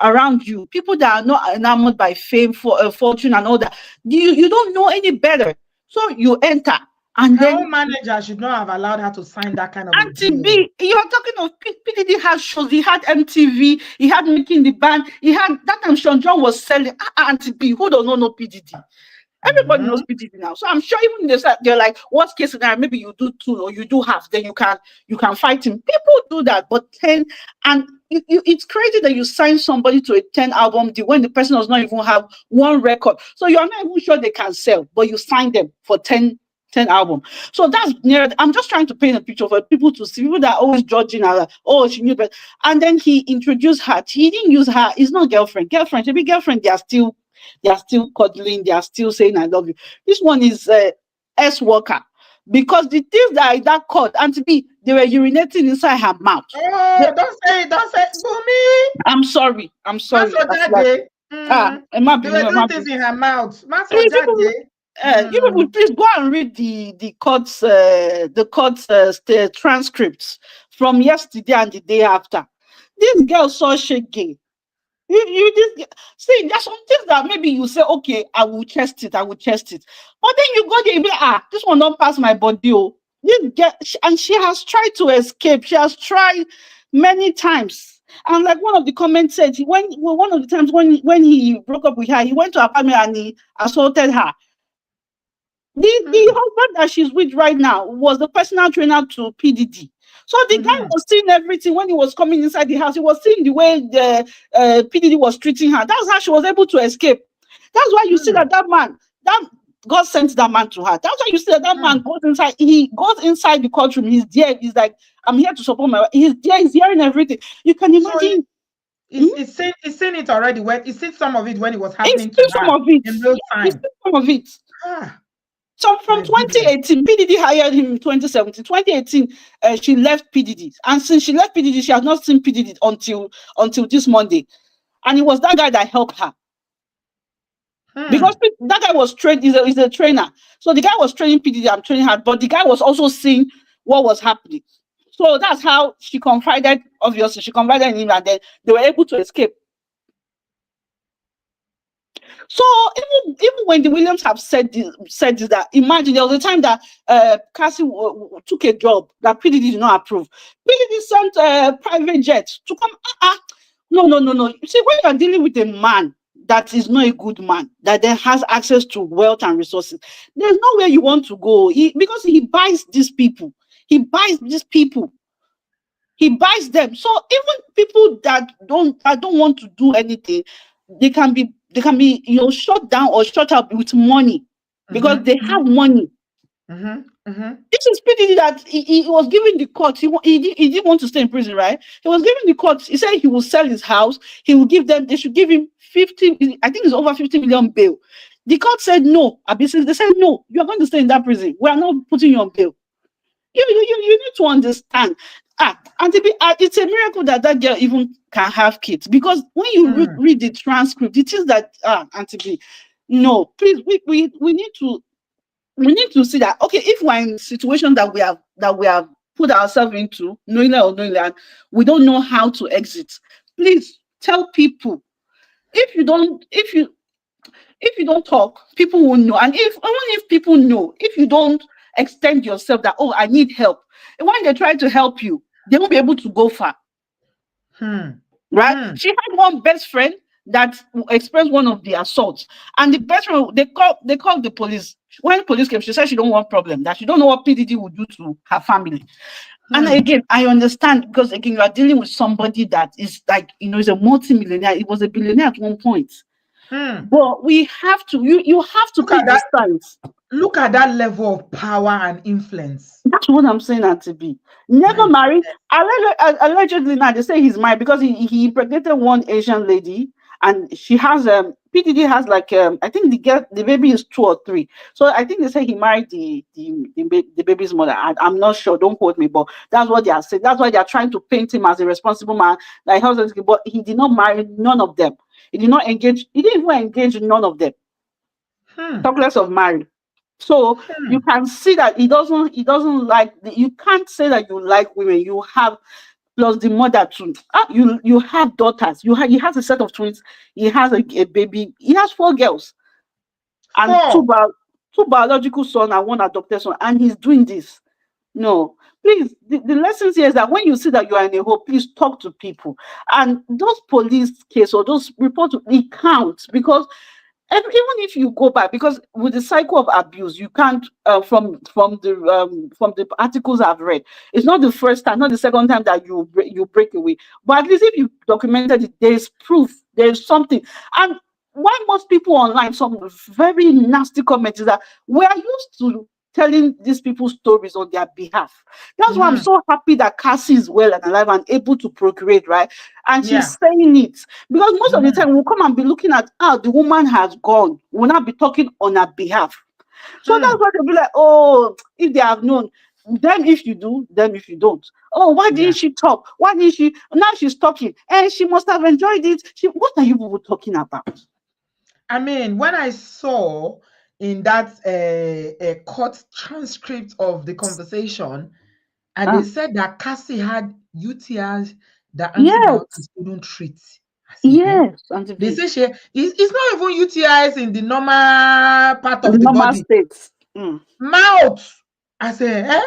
B: around you, people that are not enamored by fame, for fortune, and all that, you don't know any better. So you enter, and
A: Her
B: then
A: own manager should not have allowed her to sign that kind of a
B: Auntie
A: deal.
B: B, you are talking of PDD has shows. He had MTV. He had Making the Band. He had that time. Sean John was selling. Auntie B, who does not know PDD? Everybody knows
A: Mhm.
B: PDD now. So I'm sure even they're like, worst case scenario, maybe you do two or you do half, then you can fight him. People do that, but 10 and it's crazy that you sign somebody to a 10 album deal when the person does not even have one record. So you're not even sure they can sell, but you sign them for 10 album. So that's near. I'm just trying to paint a picture for people to see. People that are always judging her, like, oh, she knew better. And then he introduced her. He didn't use her. It's not girlfriend. Girlfriend, maybe girlfriend. They are still cuddling. They are still saying I love you. This one is S worker, because the things that are in that court, and to be, they were urinating inside her mouth. They-
A: Oh, don't say, Bumi.
B: I'm sorry. I'm sorry. Like,
A: Masojade. Mm.
B: Emma
A: They were
B: Binu,
A: doing
B: Emma
A: things
B: Binu.
A: in her mouth.
B: Please, even
A: Masojade.
B: you people,
A: Mm.
B: please go and read the court's transcripts from yesterday and the day after. This girl saw Shege. See, there's some things that maybe you say, okay, I will test it, but then you go there, you be like, this one don't pass my body. Oh, this girl, and she has tried to escape. She has tried many times. And like one of the comments said, one of the times when he broke up with her, he went to her apartment and he assaulted her. The
A: Mm.
B: husband that she's with right now was the personal trainer to PDD. So the guy
A: Mhm.
B: was seeing everything when he was coming inside the house. He was seeing the way the PDD was treating her. That's how she was able to escape. That's why you see
A: Mm.
B: that man, that God sent that man to her. That's why you see that man
A: Mm.
B: goes inside. He goes inside the courtroom. He's there. He's like, I'm here to support my wife. He's there. He's hearing everything. You can
A: So
B: imagine. Hmm?
A: it's seen it already. When it's seen some of it when it was
B: He's
A: happening to
B: seen some
A: her
B: of it.
A: in real
B: He's
A: time.
B: seen some of it.
A: Ah,
B: So from
A: my goodness.
B: 2018, PDD hired him in 2017. 2018, she left PDD, and since she left PDD, she has not seen PDD until this Monday. And it was that guy that helped her, because
A: Hmm.
B: that guy was trained. Is a trainer. So the guy was training PDD. I'm training her, but the guy was also seeing what was happening. So that's how she confided. Obviously, she confided in him, and then they were able to escape. So even when the Williams have said this, that imagine there was a time that Cassie took a job that PDD did not approve. PDD sent a private jet to come. No, no, no, no. You see, when you're dealing with a man that is not a good man, that then has access to wealth and resources, there's nowhere you want to go. Because he buys these people. He buys these people. He buys them. So even people that don't want to do anything, they can be shut down or shut up with money, because
A: Mhm.
B: they have money.
A: Mhm. Mhm.
B: This is PDD that he was giving the court. He didn't want to stay in prison, right? He was giving the court. He said he will sell his house. He will give them. They should give him 50. I think it's over 50 million bail. The court said no. They said no. You are going to stay in that prison. We are not putting you on bail. You need to understand. It's a miracle that that girl even can have kids, because when you read,
A: Mm.
B: read the transcript, it is that Auntie B, no, please, we need to see that, okay, if we're in situation that we have put ourselves into, knowingly or unknowingly, and we don't know how to exit, please tell people. If you don't talk, people will know. And even if people know, if you don't extend yourself that, oh, I need help, and when they try to help you, they won't be able to go far,
A: Hmm.
B: right?
A: Hmm.
B: She had one best friend that experienced one of the assaults, and the best friend, they called the police. When police came, she said she don't want problem, that she don't know what PDD would do to her family. And
A: Hmm.
B: again, I understand, because again, you are dealing with somebody that is like, is a multi-millionaire. It was a billionaire at one point.
A: Hmm.
B: But we have to, you have to
A: Look at
B: pick the
A: that.
B: sides.
A: Look at that level of power and influence.
B: That's what I'm saying, Auntie B.
A: My
B: Never married.
A: goodness.
B: Allegedly, now they say he's married because he impregnated one Asian lady, and she has PDD has like I think the baby is 2 or 3. So I think they say he married the baby's mother. I'm not sure. Don't quote me, but that's what they are saying. That's why they are trying to paint him as a responsible man, like husband. But he did not marry none of them. He did not engage. He didn't even engage none of them.
A: Hmm.
B: Talk less of married. So you
A: Hmm.
B: can see that he doesn't like. You can't say that you like women. You have plus the mother too. You have daughters. He has a set of twins. He has a baby. He has 4 girls and
A: Four.
B: two biological sons and 1 adopted son, and he's doing this. No, please. The lessons here is that when you see that you are in a hole, please talk to people. And those police case or those reports, it counts because even if you go back, because with the cycle of abuse, you can't from the articles I've read, it's not the first time, not the second time that you break away. But at least if you documented it, there is proof, there is something. And why most people online, some very nasty comments is that we are used to telling these people stories on their behalf. That's why I'm
A: Mm-hmm.
B: so happy that Cassie is well and alive and able to procreate, right? And
A: Yeah.
B: she's saying it because most of the
A: Mm-hmm.
B: time we'll come and be looking at how the woman has gone. We'll not be talking on her behalf. So that's
A: Hmm.
B: why they'll be like, oh, if they have known, them if you do, them if you don't. Oh, why
A: Yeah.
B: didn't she talk? Why didn't she? Now she's talking. And she must have enjoyed it. What are you people talking about?
A: I mean, when I saw in that court transcript of the conversation, and they
B: Uh,
A: said that Cassie had UTIs that
B: yes,
A: antibiotics couldn't treat. I say, eh?
B: yes, Auntie
A: They
B: B.
A: say it's not even UTIs in the normal part
B: The
A: of the
B: normal
A: body.
B: states. Mm.
A: Mouth. I say, eh?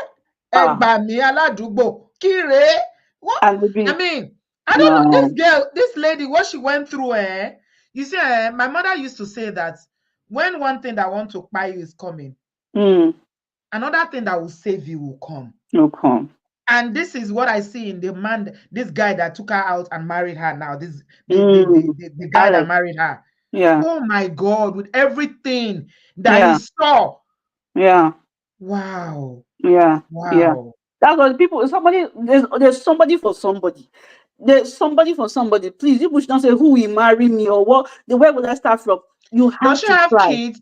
A: Ẹ
B: Ah,
A: gbà mí aládùúgbò. Kíre. What?
B: and
A: I
B: maybe
A: mean, I don't know. This
B: no.
A: girl, this lady, what she went through, eh? You see, my mother used to say that when one thing that want to buy you is coming,
B: Mm,
A: another thing that will save you will come.
B: no come.
A: And this is what I see in the man, this guy that took her out and married her now. This
B: Mm,
A: the guy that
B: Alex.
A: married her.
B: Yeah,
A: Oh my God, with everything that he
B: yeah,
A: saw.
B: yeah.
A: Wow.
B: Yeah, yeah.
A: Wow.
B: That's what people. There's somebody for somebody. There's somebody for somebody. Please, you should not say who will marry me or what. The where will I start from? You
A: Does
B: have
A: she
B: to
A: have
B: try.
A: kids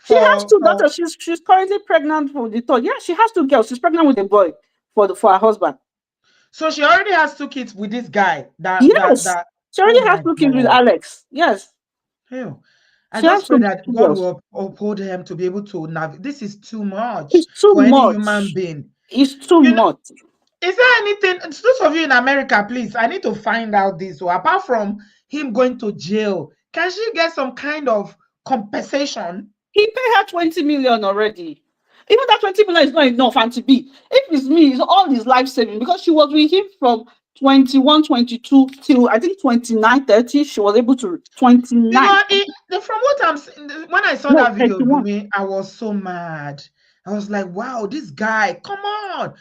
B: She has two
A: for
B: daughters. She's currently pregnant for the third. Yeah, she has 2 girls. She's pregnant with a boy for her husband.
A: so she already has 2 kids with this guy
B: Yes,
A: that
B: she
A: oh
B: already has
A: my
B: 2 kids with
A: God.
B: Alex. Yes,
A: Hell, I
B: she has
A: just pray
B: two
A: that
B: two
A: God
B: girls.
A: will uphold him to be able to navigate. This is too much
B: It's too
A: for any human
B: much.
A: being.
B: It's too
A: You know,
B: much.
A: is there anything, those of you in America, please, I need to find out this. So apart from him going to jail, can she get some kind of compensation?
B: He paid her 20 million already. Even that 20 million is not enough, Auntie B. If it's me, it's all his life saving because she was with him from 21, 22 till I think 29, 30. She was able to 29.
A: Because from what I'm seeing, when I saw
B: No,
A: that video,
B: 31.
A: Bumi, I was so mad. I was like, wow, this guy, come on.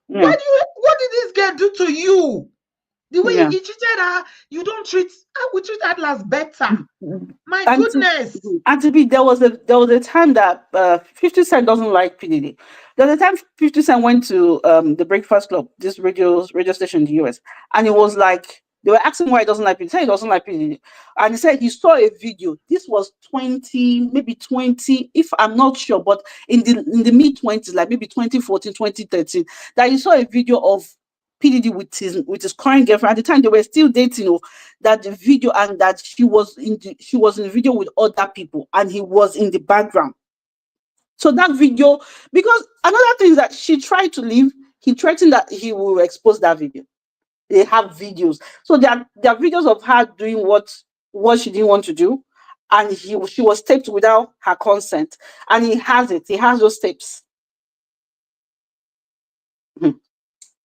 B: Yeah,
A: What did this guy do to you? The way
B: yeah.
A: he treated her, you don't treat, how we treat Atlas better. My
B: Auntie,
A: goodness.
B: Auntie B, there was a time that 50 Cent doesn't like PDD. There was a time 50 Cent went to the Breakfast Club, this radio station in the US, and it was like they were asking why he doesn't like PDD. He said he doesn't like PDD, and he said he saw a video. This was 20, maybe 20, if I'm not sure, but in the mid 20s, like maybe 2014, 2013, that he saw a video of PDD with his current girlfriend. At the time, they were still dating. Oh, that the video and that she was in the video with other people and he was in the background. So that video, because another thing is that she tried to leave, he threatened that he will expose that video. They have videos. So there are videos of her doing what she didn't want to do, and she was taped without her consent. And he has it. He has those tapes.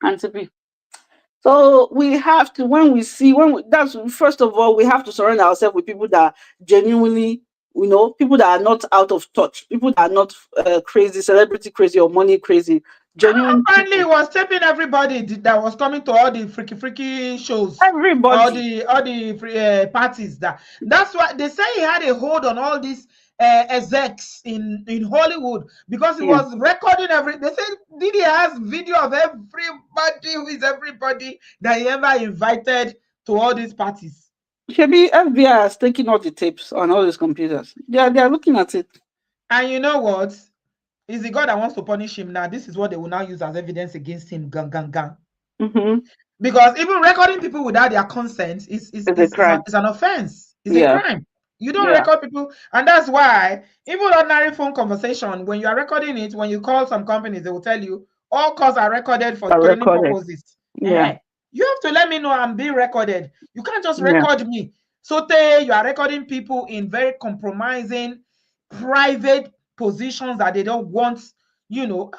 B: And to be so we have to that's first of all we have to surround ourselves with people that genuinely, people that are not out of touch, people that are not crazy, celebrity crazy or money crazy, genuine
A: Apparently, he
B: people.
A: was taping everybody that was coming to all the freaky shows,
B: Everybody.
A: all the free, parties. That's why they say he had a hold on all these execs in Hollywood because he
B: Yeah.
A: was recording every. They say Diddy has video of everybody who is everybody that he ever invited to all these parties.
B: Maybe FBI has taken all the tapes on all these computers. They are looking at it.
A: And you know what? Is the God that wants to punish him now? This is what they will now use as evidence against him. Gang, gang, gang.
B: Mm-hmm.
A: Because even recording people without their consent
B: It's a crime.
A: is an offense. It's a
B: Yeah.
A: crime. You don't
B: Yeah.
A: record people, and that's why even ordinary phone conversation, when you are recording it, when you call some companies, they will tell you all calls are recorded for
B: Are
A: training
B: recorded.
A: purposes.
B: Yeah.
A: You have to let me know I'm being recorded. You can't just
B: Yeah.
A: record me. So you are recording people in very compromising, private positions that they don't want. You know,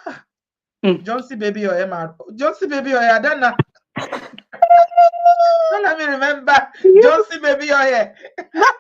B: Mm.
A: Johnson baby or Emma, Johnson baby or I don't know. Don't let me remember Johnson baby oil.
B: That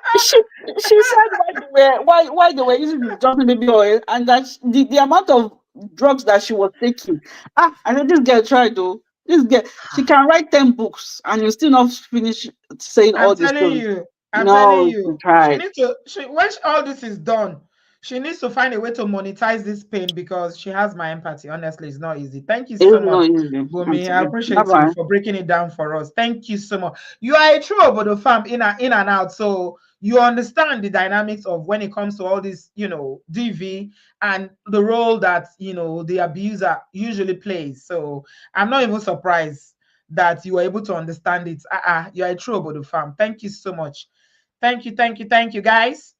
B: she said why they were using the Johnson baby oil, and that the amount of drugs that she was taking. I said this girl tried though. This girl, she can write 10 books and you still not finish saying
A: I'm
B: all the
A: telling
B: stories.
A: you, I'm telling
B: No, she
A: you, she
B: tried.
A: needs to. When all this is done, she needs to find a way to monetize this pain because she has my empathy. Honestly, it's not easy. Thank you so
B: It's not
A: much,
B: easy.
A: Bumi. I
B: Auntie. Bye
A: appreciate you
B: bye.
A: for breaking it down for us. Thank you so much. You are a true Obodo fam in and out, so you understand the dynamics of when it comes to all this, DV and the role that the abuser usually plays. So I'm not even surprised that you were able to understand it. You are a true Obodo fam. Thank you so much. Thank you, thank you, thank you, guys.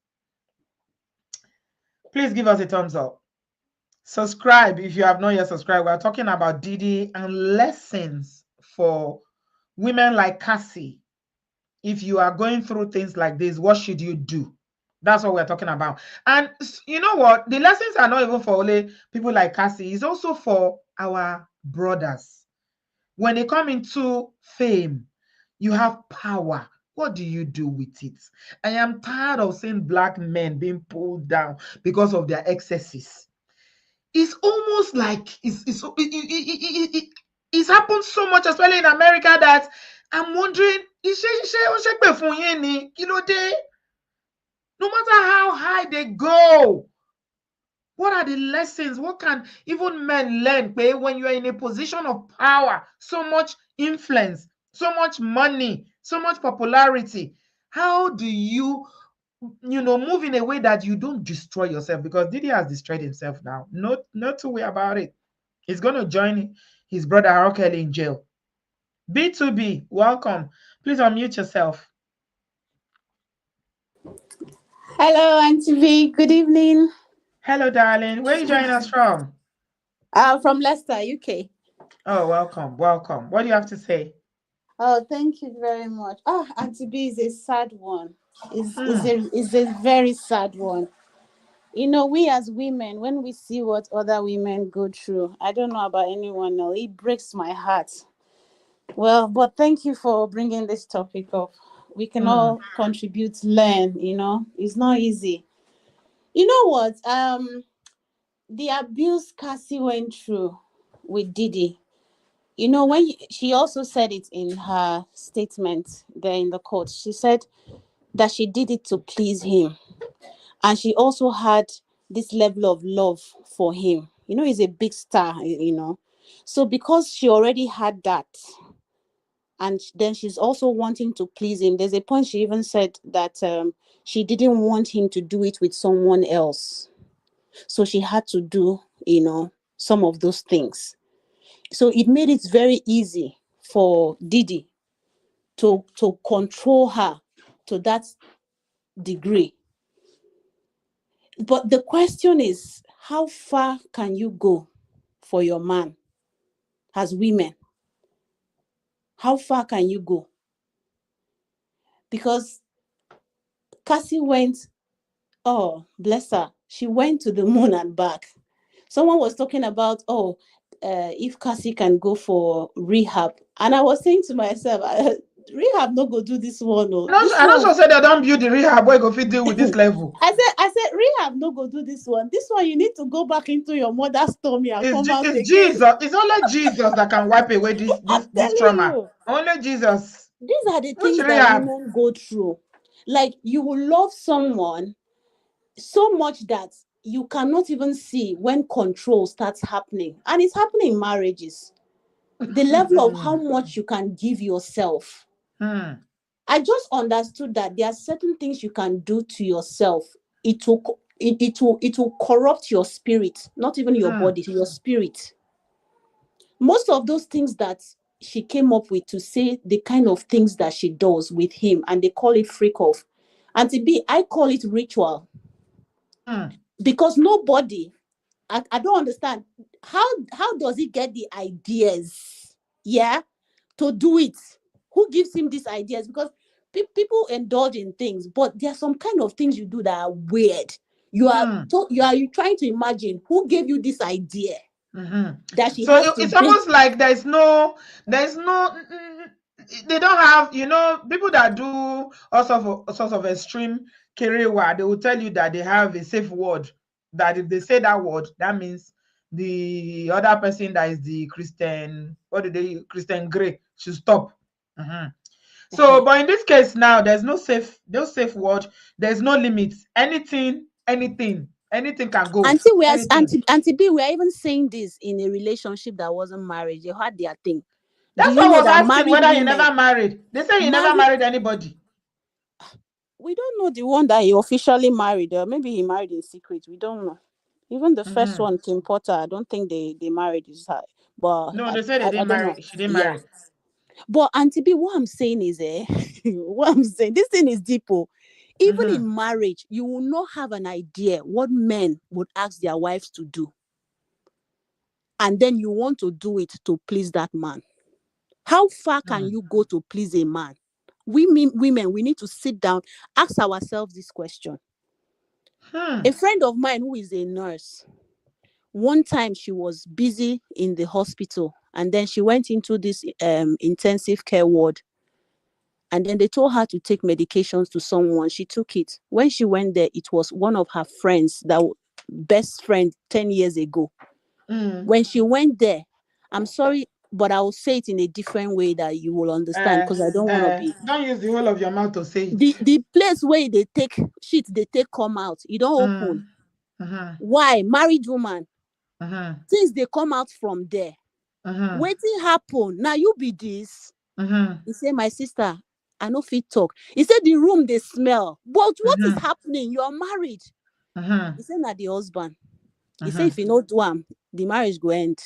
A: Please give us a thumbs up. Subscribe if you have not yet subscribed. We are talking about Diddy and lessons for women like Cassie. If you are going through things like this, what should you do? That's what we're talking about. And you know what? The lessons are not even for only people like Cassie, it's also for our brothers. When they come into fame, you have power. What do you do with it? I am tired of seeing black men being pulled down because of their excesses. It's almost like it's happened so much, especially in America, that I'm wondering, no matter how high they go, what are the lessons? What can even men learn when you are in a position of power, so much influence, so much money, so much popularity? How do you move in a way that you don't destroy yourself? Because Diddy has destroyed himself now. Not to worry about it. He's going to join his brother R. Kelly in jail. B2B, welcome. Please unmute yourself.
C: Hello, Auntie V. Good evening.
A: Hello, darling. Where are you joining us from?
C: From Leicester, UK.
A: Oh, welcome, welcome. What do you have to say?
C: Oh, thank you very much. Auntie B is a sad one.
A: Hmm.
C: Is a very sad one. You know, we as women, when we see what other women go through, I don't know about anyone else. It breaks my heart. Well, but thank you for bringing this topic up. We can
A: Hmm.
C: all contribute, learn. It's not easy. You know what? The abuse Cassie went through with Diddy. She also said it in her statement there in the court. She said that she did it to please him. And she also had this level of love for him. He's a big star. So because she already had that, and then she's also wanting to please him, there's a point she even said that she didn't want him to do it with someone else. So she had to do, some of those things. So it made it very easy for Diddy to control her to that degree. But the question is, how far can you go for your man as women? How far can you go? Because Cassie went, oh, bless her, she went to the moon and back. Someone was talking about, if Cassie can go for rehab. And I was saying to myself, rehab no go do this one. Oh, this
A: And
C: one.
A: also said they don't build the rehab where go fit deal with this level.
C: I said, rehab no go do this one. This one, you need to go back into your mother's tummy and come out
A: It's
C: again.
A: Jesus. It's only Jesus that can wipe away this
C: I'm
A: this this
C: telling
A: trauma.
C: you,
A: Only Jesus.
C: these are the
A: Which
C: things that
A: rehab?
C: women go through. Like, you will love someone so much that you cannot even see when control starts happening. And it's happening in marriages. The level of how much you can give yourself.
A: Hmm.
C: I just understood that there are certain things you can do to yourself. It will corrupt your spirit, not even your
A: Hmm.
C: body, your spirit. Most of those things that she came up with to say the kind of things that she does with him, and they call it freak off. And to be, I call it ritual,
A: Hmm.
C: because nobody, I don't understand how does he get the ideas, yeah, to do it? Who gives him these ideas? Because people indulge in things, but there are some kind of things you do that are weird.
A: Hmm.
C: You trying to imagine who gave you this idea
A: Mm-hmm.
C: that she
A: So
C: has to
A: it's
C: bring.
A: almost like there's no, they don't have, people that do all sorts of extreme career work, they will tell you that they have a safe word, that if they say that word, that means the other person that is the Christian, Christian Grey, should stop. Mhm. So, but in this case now, there's no safe word, there's no limits. Anything can go. Anything.
C: Auntie B, we are even saying this in a relationship that wasn't marriage. They had their thing. Do
A: That's
C: you
A: why I
C: know
A: was
C: that
A: asking
C: married
A: whether you
C: women
A: never married. They say you never
C: married?
A: married anybody.
C: We don't know the one that he officially married, or maybe he married in secret. We don't know. Even the first
A: Mhm.
C: one, Kim Potter, I don't think they married his her, but
A: No, they said they
C: I
A: didn't
C: don't know.
A: marry. She didn't
C: Yeah,
A: marry.
C: but Auntie B, what I'm saying is, what I'm saying, this thing is deep. Oh. Even
A: Mhm.
C: in marriage, you will not have an idea what men would ask their wives to do, and then you want to do it to please that man. How far can
A: Hmm.
C: you go to please a man? Women, we need to sit down, ask ourselves this question.
A: Hmm.
C: A friend of mine who is a nurse, one time she was busy in the hospital, and then she went into this intensive care ward, and then they told her to take medications to someone. She took it. When she went there, it was one of her friends, best friend 10 years ago.
A: Hmm.
C: When she went there, I'm sorry, but I will say it in a different way that you will understand,
A: Uh,
C: because I don't want to be.
A: don't use the whole of your mouth to say it.
C: The place where they take shit, they take come out, you don't open.
A: Hmm. Mhm.
C: Why? Married woman,
A: Mhm.
C: things they come out from there.
A: Mhm.
C: Wetin happen? Now you be this.
A: Mhm.
C: He say, my sister, I no fit talk. He said the room they smell. But what is
A: Mhm.
C: happening? You are married.
A: Mhm.
C: He said, na the husband. He said, if
A: Mhm.
C: you no do am, the marriage go end.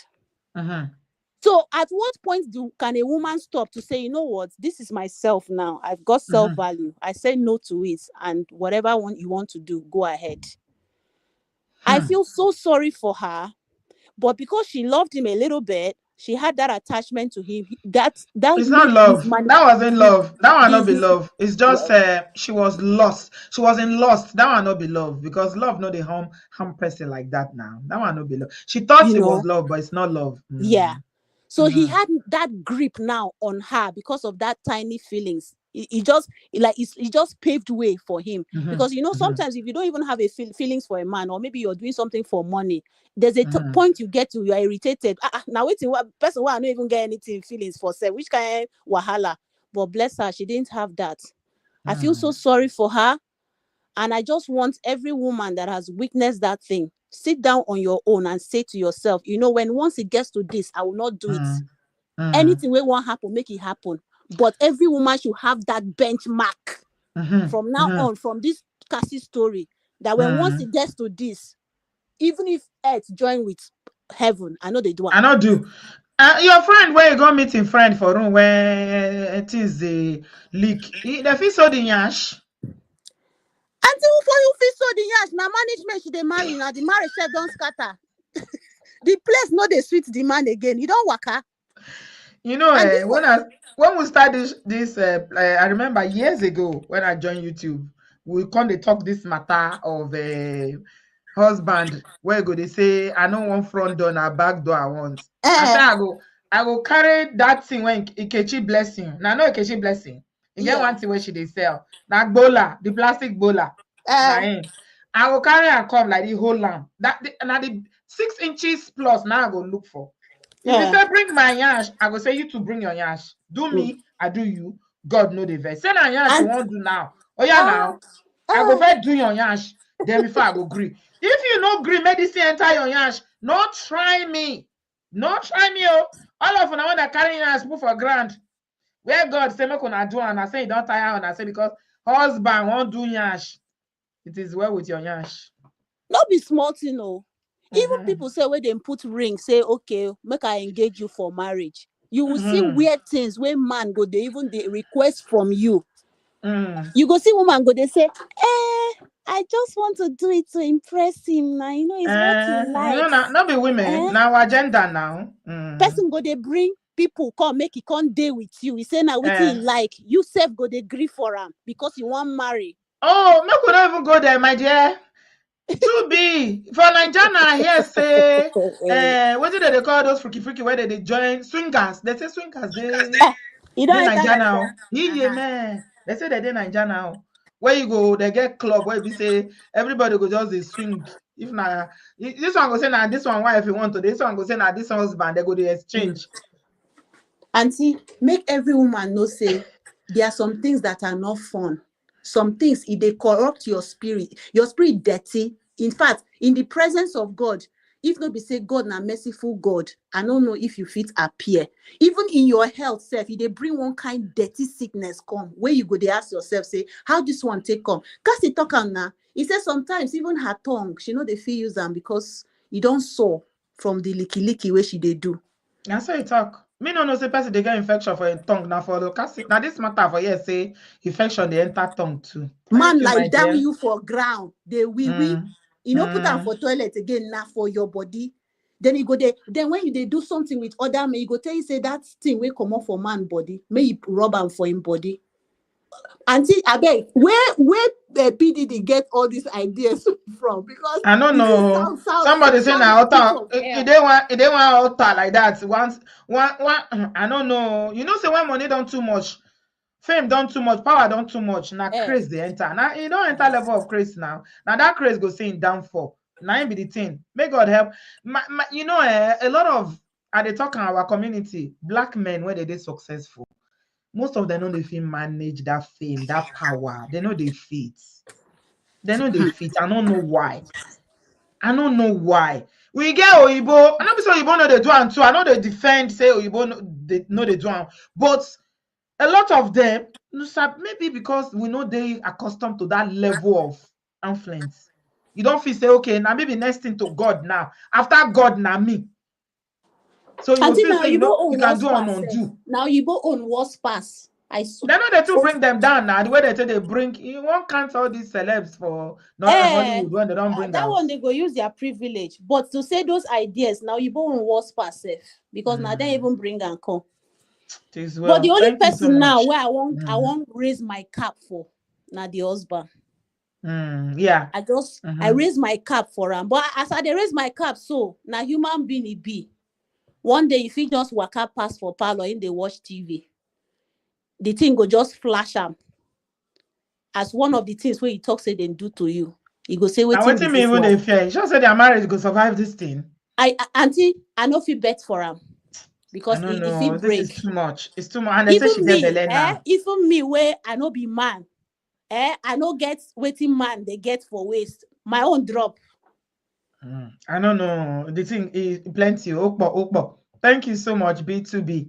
A: Mhm.
C: So at what point can a woman stop to say, you know what, this is myself now. I've got
A: Mhm.
C: self-value. I say no to it, and whatever you want to do, go ahead. I
A: Hmm.
C: feel so sorry for her, but because she loved him a little bit, she had that attachment to him. That
A: It's not
C: made
A: love. That wasn't love. That one not be
C: his
A: love. It's just
C: well,
A: she was lost. She was in lost. That one not be love, because love not the harm person like that now. That one not be love. She thought
C: you
A: it was
C: know,
A: love, but it's not love.
C: yeah.
A: Mm.
C: So he
A: Mhm.
C: had that grip now on her because of that tiny feelings. He just he just paved way for him,
A: Mhm.
C: because
A: Mhm.
C: sometimes if you don't even have a feelings for a man, or maybe you're doing something for money, there's a
A: Mhm.
C: point you get to, you are irritated. Now waiting, what person why I don't even get anything feelings for self, which kind of wahala. But bless her, she didn't have that. I feel so
A: Mhm.
C: sorry for her. And I just want every woman that has witnessed that thing, sit down on your own and say to yourself, when once it gets to this, I will not do it.
A: Mhm. Mhm.
C: Anything will won't happen, make it happen. But every woman should have that benchmark
A: Mhm.
C: from now
A: Mhm.
C: on, from this Cassie story, that when once
A: Mhm.
C: it gets to this, even if earth join with heaven, I know they do.
A: I not do. Your friend where you go meeting friend for room where it is the leak. The fit so the yash.
C: Until for you feel so the yash, now management should they marry, now the marriage self don't scatter. The place no they sweet the man again. You don't waka. And this
A: When we start this I remember years ago when I joined YouTube, we come to talk this matter of husband where go they say I don't want front door na back door I want. I say
C: uh,
A: I go carry that thing when Ikechi blessing. Now no Ikechi blessing. You get
C: yeah.
A: one thing where she they sell. Na bola, the plastic bola. Na
C: Uh,
A: him. I go carry and come like the whole lamb. Now the 6 inches plus now I go look for. If you
C: uh,
A: say bring my yash, I go say you to bring your yash. Do
C: mm.
A: me, I do you. God know the verse. Say na yash you
C: And
A: won't do now. Oh yeah,
C: uh,
A: now. I go
C: uh,
A: first do your yash. Then before I go agree. If you no agree, medicine enter your yash. No try me. No try me. Oh. All of them want to carry yash move for grand. Where God say make una do and I say you don't tire and I say because husband won't do yash. It is well with your yash.
C: Not be small thing, no. Even
A: Uh-huh.
C: people say when they put ring, say okay, make I engage you for marriage. You will see
A: Mm-hmm.
C: weird things where man go, they even they request from you.
A: Mm.
C: You go see woman go, they say, I just want to do it to impress him. Now you know it's what he
A: You know,
C: likes.
A: not be women.
C: Eh?
A: Now agenda now.
C: Person go, they bring people come make he can't day with you. He say now with he
A: Eh.
C: like you self go they grieve for him because you want marry.
A: Oh, make we not even go there, my dear. To be for Nigeria here say what did they call those freaky where they join swingers? They say swingers
C: You
A: they
C: don't enter
A: Nigeria
C: like that.
A: now. Yeah, man. They say they Nigeria now. Where you go, they get club where we say everybody go just they swing. If na this one go say now this one wife you want to, this one go say now this husband, they go to exchange.
C: Auntie, make every woman know say there are some things that are not fun. Some things if they corrupt your spirit dirty. In fact, in the presence of God, if not be say God na merciful God, I don't know if you fit appear. Even in your health self, if they bring one kind dirty sickness come, where you go, they ask yourself, say, how this one take come? Kasi talk am na. He says sometimes even her tongue, she know they feel use them because you don't saw from the licky where she they do.
A: That's how you talk. Me no know say person they get infection for a tongue now for the now this matter for yes say infection they enter tongue too. Thank
C: Man
A: you, my
C: lie down
A: dear.
C: you for ground, they wee. You know, put them
A: Mm.
C: for toilet again now for your body. Then you go there. Then when you they do something with other man, you go tell you say that thing will come off for man body. May you rub am for him body. Until I beg, where PDD get all these ideas from? Because
A: I don't
C: this is
A: know. Somebody say
C: sound
A: now
C: like pit
A: altar.
C: of
A: It
C: hell.
A: they want altar like that. Once one. I don't know. You know, say when money done too much, fame done too much, power done too much. Now
C: Eh.
A: craze they enter. Now you don't enter level of craze now. Now that craze go saying downfall. Now it be the thing. May God help. You know, a lot of at the talk in our community, black men where they successful. Most of them know they fit manage that fame, that power. They know they fit. They know they fit. I don't know why. I don't know why. We get Oyibo. I know be say Oyibo no they do am too. I know they defend say Oyibo no they do am. But a lot of them, maybe because we know they accustomed to that level of influence. You don't feel say okay, now maybe next thing to God now. After God, now me. So you will
C: Until
A: feel
C: now
A: say you
C: you go
A: know you
C: own
A: can
C: worst
A: do and
C: pass.
A: undo.
C: Now you go own worst pass.
A: They know they to bring them down now. The way they say they bring you won't count all these celebs for not
C: Eh,
A: Hollywood when they don't bring
C: that
A: out.
C: one they go use their privilege. But to say those ideas now you born worse passive because now they even bring and come.
A: It is
C: But the
A: well.
C: only
A: Thank you so
C: person now
A: much.
C: where I want raise my cap for now the husband.
A: Yeah.
C: I raise my cap for him. But as I dey raise my cap, so now human being he be. One day if he just waka pass for parlor in they watch TV, the thing go just flash him as one of the things where he talk say they do to you. He go say
A: Now
C: waiting
A: what
C: with
A: me
C: this
A: even
C: one.
A: they fear? Just say their marriage go survive this thing.
C: Auntie, I no fit bet for him
A: I
C: because
A: don't
C: if
A: know.
C: it
A: This is
C: break,
A: too much. It's too much. And they say she
C: even
A: get
C: me,
A: belay now.
C: even me where I no be man, I no get waiting man they get for waist. My own drop.
A: I don't know. The thing is plenty. Okpo. Thank you so much, B2B.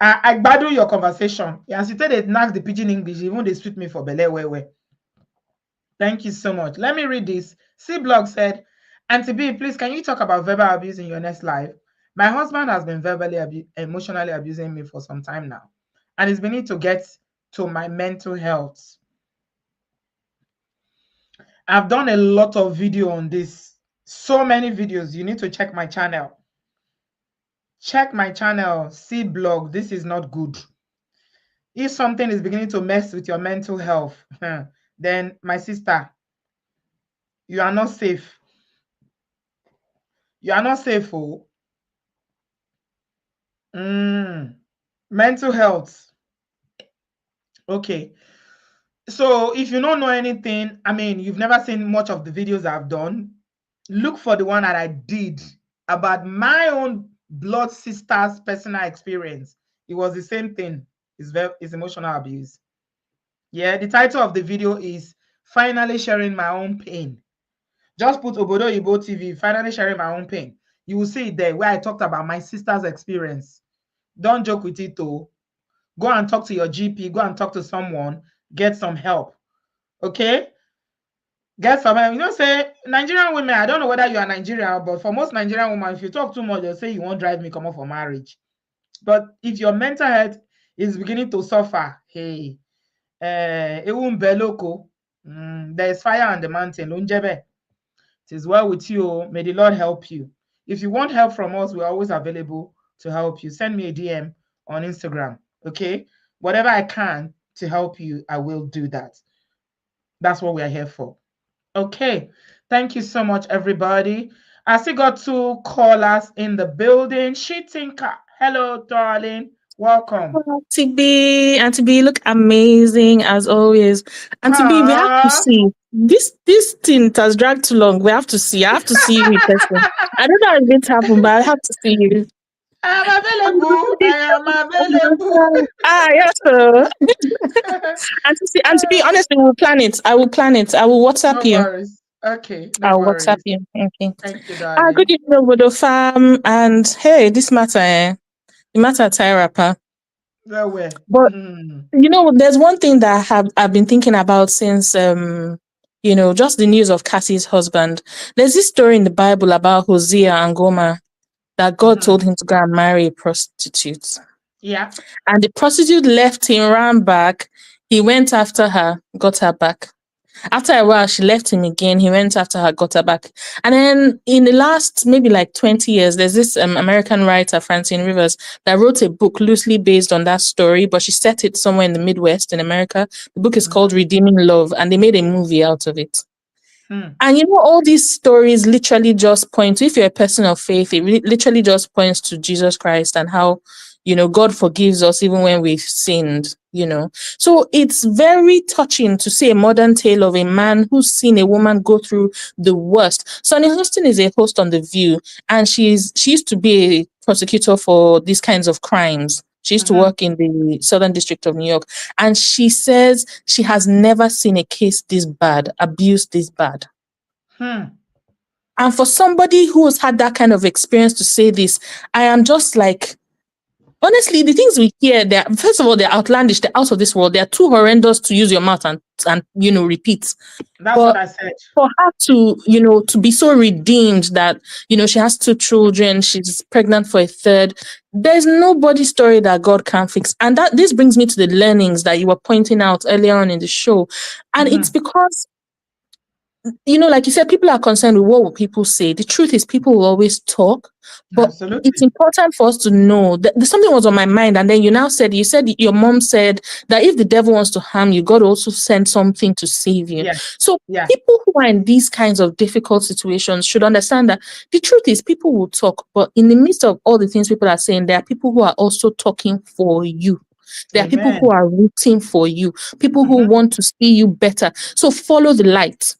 A: I battle your conversation. As you tell they knock the pigeon English, even they sweet me for belay where. Thank you so much. Let me read this. C blog said, Auntie B, please can you talk about verbal abuse in your next life? My husband has been emotionally abusing me for some time now, and it's beginning to get to my mental health. I've done a lot of video on this. So many videos. You need to check my channel. Check my channel. See blog. This is not good. If something is beginning to mess with your mental health, then my sister, you are not safe. You are not safe. Oh. Mental health. Okay. So if you don't know anything, I mean, you've never seen much of the videos I've done, look for the one that I did about my own blood sister's personal experience. It was the same thing. It's emotional abuse. Yeah, the title of the video is Finally Sharing My Own Pain. Just put Obodo Ibo TV, Finally Sharing My Own Pain. You will see it there where I talked about my sister's experience. Don't joke with it though. Go and talk to your GP, go and talk to someone, get some help. Okay? Get some help. You know, say Nigerian women, I don't know whether you are Nigerian, but for most Nigerian women, if you talk too much, they'll say you won't drive me come up for marriage. But if your mental health is beginning to suffer, hey, it won't be local. There's fire on the mountain. Unjebe. It is well with you. May the Lord help you. If you want help from us, we're always available to help you. Send me a DM on Instagram. Okay? Whatever I can to help you, I will do that. That's what we are here for. Okay. Thank you so much, everybody. I still got 2 callers in the building. Shitinka. Hello, darling. Welcome.
D: Auntie B, look amazing as always. Auntie B, we have to
A: Ah.
D: see this thing. It has dragged too long. We have to see. I have to see you in person. I don't know how it's going to happen, but I have to see you.
A: I am available. I am available.
D: Yes, sir. Auntie B, honestly, we'll plan it. I will plan it. I will WhatsApp
A: No
D: you.
A: worries. Okay, no
D: I'll WhatsApp
A: worries.
D: you. Okay.
A: Thank you,
D: Good
A: darling.
D: evening, OBODOFAM. And hey, this matter, the matter tie rapper.
A: Well, where?
D: But you know, there's one thing that I've been thinking about since just the news of Cassie's husband. There's this story in the Bible about Hosea and Gomer that God told him to go and marry a prostitute.
A: Yeah.
D: And the prostitute left him, ran back. He went after her, got her back. After a while, she left him again. He went after her, got her back. And then in the last maybe like 20 years, there's this American writer, Francine Rivers, that wrote a book loosely based on that story, but she set it somewhere in the Midwest in America. The book is called Redeeming Love, and they made a movie out of it. And you know, all these stories literally just point to, if you're a person of faith, it literally just points to Jesus Christ and how, God forgives us even when we've sinned, So it's very touching to see a modern tale of a man who's seen a woman go through the worst. Sonny Hostin is a host on The View, and she used to be a prosecutor for these kinds of crimes. She used to work in the Southern District of New York. And she says she has never seen a case this bad, abuse this bad. And for somebody who's had that kind of experience to say this, I am just like, honestly, the things we hear, first of all, they're outlandish, they're out of this world, they're too horrendous to use your mouth and repeat.
A: That's
D: but
A: what I said.
D: For her to, to be so redeemed that, she has 2 children, she's pregnant for a third, there's nobody's story that God can't fix. And this brings me to the learnings that you were pointing out earlier on in the show. And it's because, like you said, people are concerned with what will people say. The truth is people will always talk, but
A: Absolutely.
D: it's important for us to know that something was on my mind. And then you said your mom said that if the devil wants to harm you, God also sends something to save you.
A: Yes.
D: So people who are in these kinds of difficult situations should understand that the truth is people will talk, but in the midst of all the things people are saying, there are people who are also talking for you. There are people who are rooting for you, people who want to see you better. So follow the light.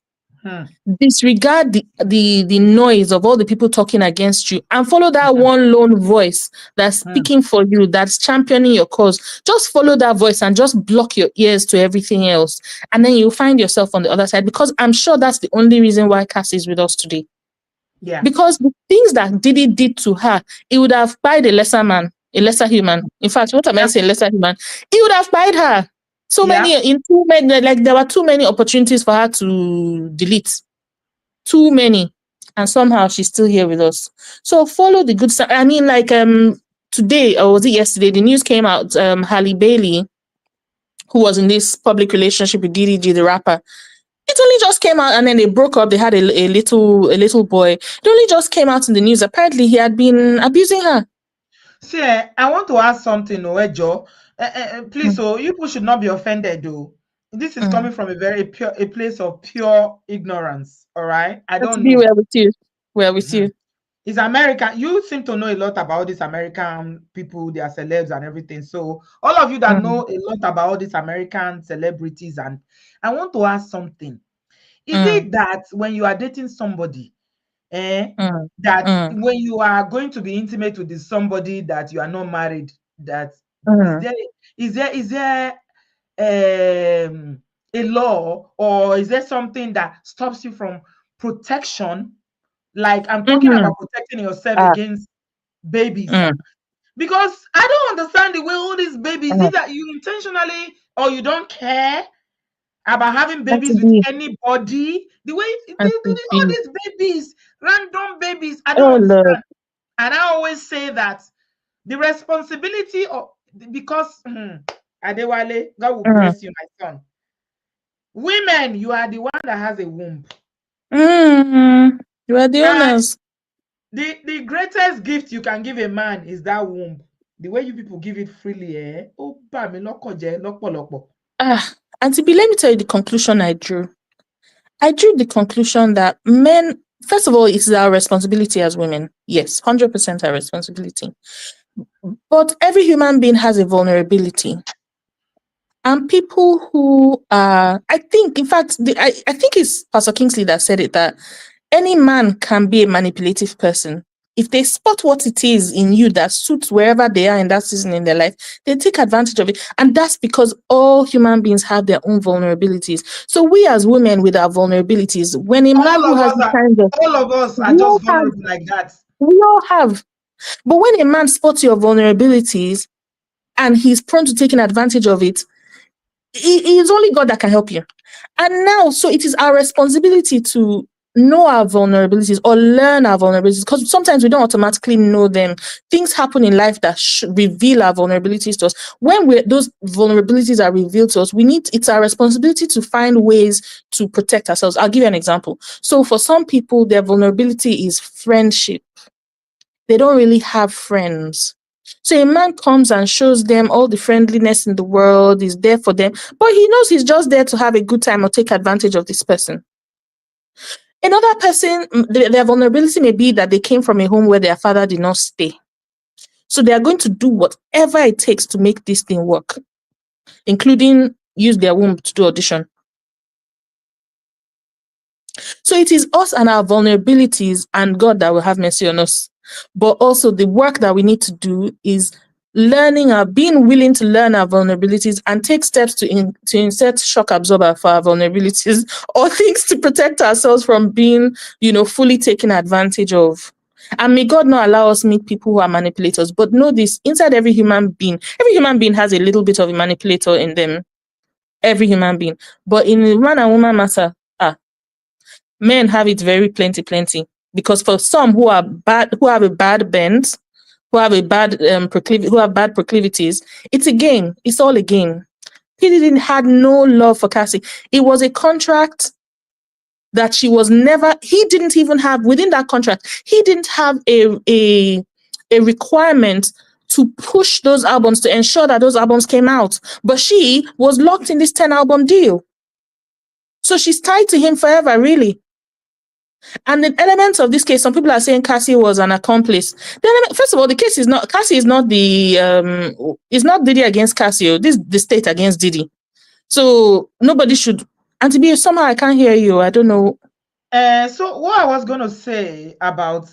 D: Disregard the noise of all the people talking against you and follow that one lone voice that's speaking for you, that's championing your cause. Just follow that voice and just block your ears to everything else. And then you'll find yourself on the other side, because I'm sure that's the only reason why Cassie is with us today.
A: Yeah.
D: Because the things that Diddy did to her, it would have buyed a lesser man, a lesser human. In fact, what am I saying, lesser human? It would have buyed her. There were too many opportunities for her to delete. Too many, and somehow she's still here with us. So follow the good stuff. I mean, today, or was it yesterday, the news came out, Halle Bailey, who was in this public relationship with Diddy, the rapper, it only just came out, and then they broke up. They had a little boy. It only just came out in the news. Apparently he had been abusing her.
A: See, I want to ask something, Oejo. Please, so you people should not be offended, though. This is coming from a place of pure ignorance. All right, I don't know.
D: We're with you. We're with you.
A: It's American. You seem to know a lot about these American people, their celebs and everything. So all of you that know a lot about all these American celebrities, and I want to ask something. Is it that when you are dating somebody, that when you are going to be intimate with this somebody that you are not married, that is there a law, or is there something that stops you from protection? Like, I'm talking about protecting yourself against babies. Because I don't understand the way all these babies,
D: Uh,
A: either you intentionally or you don't care about having
D: Auntie
A: babies with
D: B,
A: anybody. The way
D: Auntie
A: all
D: B.
A: these babies, random babies, I don't
D: Oh Lord.
A: understand. And I always say that the responsibility of, because Adewale, God will
D: Mm.
A: bless you, my son. Women, you are the one that has a womb.
D: You are the
A: And
D: owners.
A: the greatest gift you can give a man is that womb. The way you people give it freely, eh? Oh, ba mi lọ́kàn jẹ́ lọ́pọ̀lọpọ̀.
D: Auntie B, let me tell you the conclusion I drew. I drew the conclusion that men, first of all, it's our responsibility as women. Yes, 100% our responsibility. But every human being has a vulnerability. And people who are, I think, in fact, I think it's Pastor Kingsley that said it, that any man can be a manipulative person. If they spot what it is in you that suits wherever they are in that season in their life, they take advantage of it. And that's because all human beings have their own vulnerabilities. So we as women with our vulnerabilities, when a man who has the kind of,
A: All of us are
D: we all
A: just
D: have,
A: vulnerable like that.
D: we all have. But when a man spots your vulnerabilities and he's prone to taking advantage of it, it's only God that can help you. And now, so it is our responsibility to know our vulnerabilities or learn our vulnerabilities, because sometimes we don't automatically know them. Things happen in life that reveal our vulnerabilities to us. When those vulnerabilities are revealed to us, it's our responsibility to find ways to protect ourselves. I'll give you an example. So for some people, their vulnerability is friendship. They don't really have friends. So a man comes and shows them all the friendliness in the world, is there for them, but he knows he's just there to have a good time or take advantage of this person. Another person, their vulnerability may be that they came from a home where their father did not stay. So they are going to do whatever it takes to make this thing work, including use their womb to do audition. So it is us and our vulnerabilities and God that will have mercy on us. But also the work that we need to do is being willing to learn our vulnerabilities and take steps to insert shock absorber for our vulnerabilities or things to protect ourselves from being, fully taken advantage of. And may God not allow us meet people who are manipulators. But know this, inside every human being has a little bit of a manipulator in them. Every human being. But in the man and woman matter, men have it very plenty. Because for some who are bad, who have a bad bent, who have a bad who have bad proclivities, it's a game. It's all a game. He had no love for Cassie. It was a contract that he didn't even have within that contract. He didn't have a requirement to push those albums to ensure that those albums came out. But she was locked in this 10-album deal. So she's tied to him forever, really. And the elements of this case, some people are saying Cassie was an accomplice. First of all, the case is not Cassie is not it's not Diddy against Cassie. This is the state against Diddy. So nobody should. And to be somehow I can't hear you. I don't know.
A: So what I was gonna say about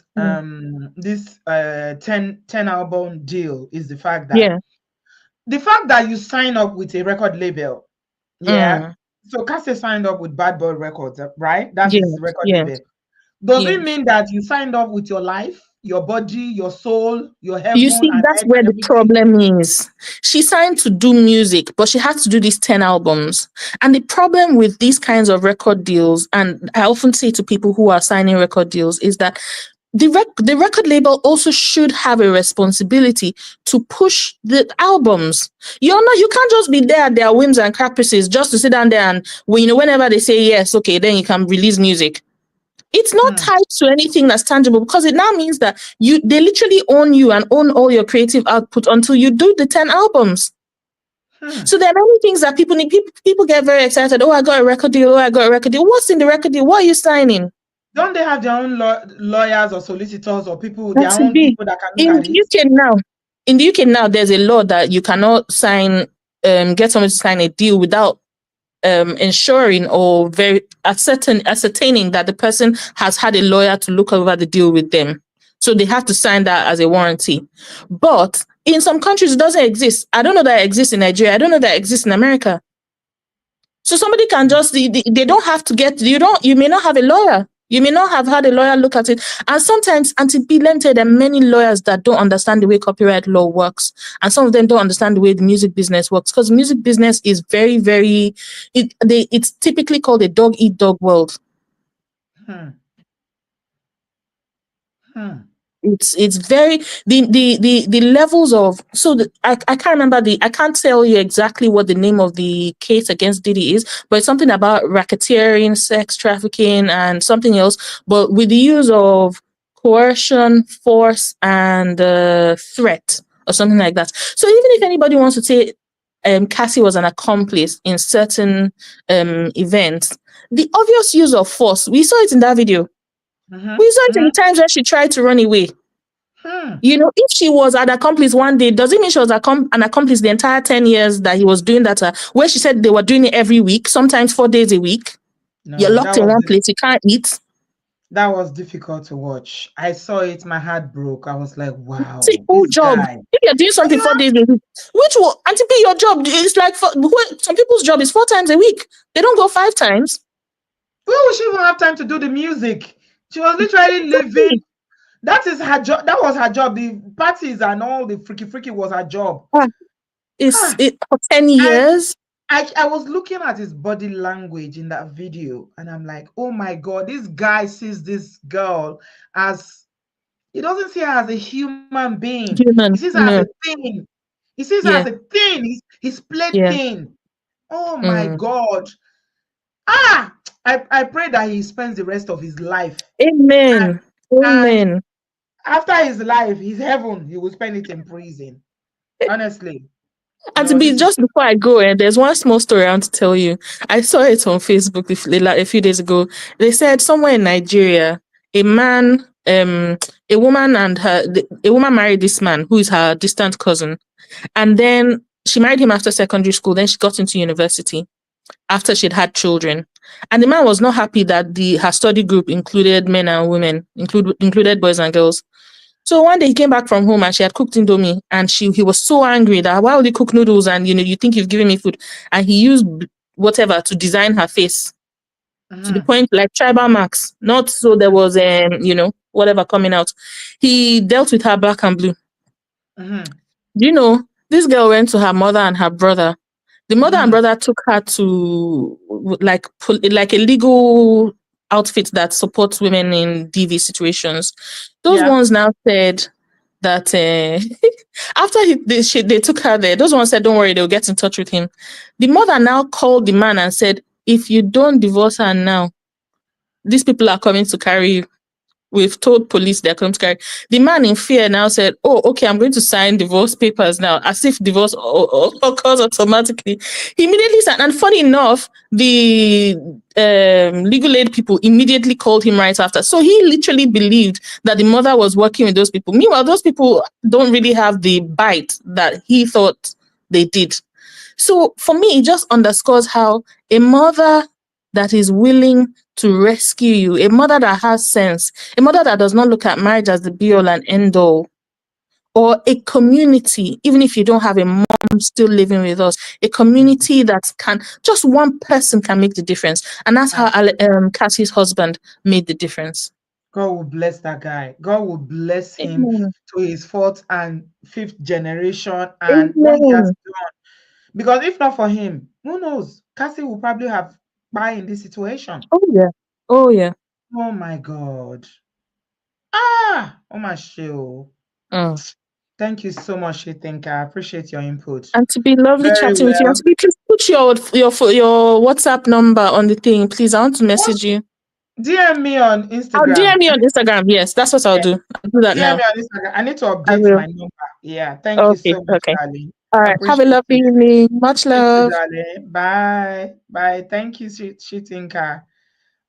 A: this 10 album deal is the fact that you sign up with a record label. Yeah. So Cassie signed up with Bad Boy Records, right? That's his record label. Does it mean that you signed up with your life, your body, your soul, your heaven,
D: You see,
A: and
D: that's
A: earth
D: where
A: and
D: the
A: everything?
D: problem is. She signed to do music, but she had to do these 10 albums. And the problem with these kinds of record deals, and I often say to people who are signing record deals, is that the record label also should have a responsibility to push the albums. You can't just be there at their whims and caprices just to sit down there and whenever they say yes, okay, then you can release music. It's not tied to anything that's tangible, because it now means that they literally own you and own all your creative output until you do the 10 albums. So there are many things that people need. People get very excited. Oh, I got a record deal. Oh, I got a record deal. What's in the record deal? What are you signing?
A: Don't they have their own lawyers or solicitors or people,
D: That's
A: their own people that can look
D: in
A: at
D: the
A: it?
D: UK now. In the UK now, there's a law that you cannot get someone to sign a deal without ensuring or ascertaining that the person has had a lawyer to look over the deal with them. So they have to sign that as a warranty. But in some countries, it doesn't exist. I don't know that it exists in Nigeria. I don't know that it exists in America. So somebody can just, they don't have to you may not have a lawyer. You may not have had a lawyer look at it. And sometimes, Auntie B, let me tell you, there are many lawyers that don't understand the way copyright law works. And some of them don't understand the way the music business works. Because music business is very, very, it's typically called a dog eat dog world.
A: Hmm. Hmm.
D: It's very the levels of I can't remember I can't tell you exactly what the name of the case against Diddy is, but it's something about racketeering, sex trafficking, and something else, but with the use of coercion, force, and threat or something like that. So even if anybody wants to say Cassie was an accomplice in certain events, the obvious use of force, we saw it in that video.
A: Mm-hmm.
D: We saw it in
A: Mm-hmm.
D: the times where she tried to run away.
A: Hmm.
D: You know, if she was an accomplice one day, does it mean she was an accomplice the entire 10 years that he was doing that? Where she said they were doing it every week, sometimes 4 days a week. You're
A: No,
D: locked in one place, you can't eat.
A: that was difficult to watch. I saw it, my heart broke. I was like, wow,
D: Simple
A: this
D: job.
A: guy.
D: If you're doing
A: And
D: something
A: you
D: 4 days
A: have,
D: a week, which will, and to be your job, it's like some people's job is 4 times a week. They don't go 5 times.
A: where would she even have time to do the music? She was literally living.
D: Exactly.
A: That is her job. That was her job. The parties and all the freaky was her job.
D: Ah, It's
A: Ah,
D: it for 10
A: I,
D: years.
A: I was looking at his body language in that video, and I'm like, oh my god, this guy sees this girl as he doesn't see her as a human being. He
D: Human.
A: sees her as a
D: No.
A: thing. He sees her as
D: Yeah.
A: a thing. He's
D: Yeah.
A: plaything. Oh my
D: Mm.
A: god. Ah, I pray that he spends the rest of his life, and
D: Amen.
A: and
D: Amen.
A: after his life, his heaven, he will spend it in prison. Honestly,
D: And to
A: no,
D: be
A: this is
D: just before I go, and there's one small story I want to tell you. I saw it on Facebook a few days ago. They said somewhere in Nigeria, a man, a woman a woman married this man who is her distant cousin, and then she married him after secondary school. Then she got into university after she'd had children, and the man was not happy that her study group included men and women, included boys and girls. So one day he came back from home and she had cooked indomie, and he was so angry that why would you cook noodles and you think you've given me food, and he used whatever to design her face to the
A: mm-hmm,
D: point like tribal marks, not so there was whatever coming out. He dealt with her black and blue.
A: mm-hmm,
D: Do you know this girl went to her mother and her brother. The mother and
A: mm-hmm.
D: brother took her to like a legal outfit that supports women in DV situations. Those
A: Yeah.
D: ones now said that after they took her there, those ones said, don't worry, they'll get in touch with him. The mother now called the man and said, if you don't divorce her now, these people are coming to carry you. We've told police they're coming to carry. The man in fear now said, oh, okay, I'm going to sign divorce papers now, as if divorce occurs automatically. He immediately signed. And funny enough, the legal aid people immediately called him right after. So he literally believed that the mother was working with those people. Meanwhile, those people don't really have the bite that he thought they did. So for me, it just underscores how a mother that is willing to rescue you, a mother that has sense, a mother that does not look at marriage as the be all and end all, or a community, even if you don't have a mom still living with us, a community that can, just one person can make the difference. And that's how
A: Ah,
D: Cassie's husband made the difference.
A: God will bless that guy. God will bless him
D: Amen.
A: to his fourth and fifth generation and what he has
D: Amen.
A: done. Because if not for him, who knows? Cassie will probably have been in this situation.
D: Oh, yeah. Oh, yeah.
A: Oh my God. Ah, oh my show.
D: Mm.
A: Thank you so much, Shitinka. I appreciate your input.
D: And to be lovely
A: Very
D: chatting with you. And
A: well.
D: to be, please put your WhatsApp number on the thing, please. I want to
A: What?
D: message you.
A: DM me on
D: I'll
A: Instagram.
D: DM me on Instagram. Yes, that's what I'll
A: Yeah,
D: do. I'll do that
A: DM
D: now.
A: me on Instagram. I need to
D: I
A: update
D: will.
A: my number. Yeah, thank you
D: Okay,
A: so much,
D: okay.
A: darling.
D: All right. Have a
A: Appreciate
D: lovely
A: it.
D: evening. Much
A: You too,
D: love.
A: darling. Bye. Bye. Thank you, Shitinka.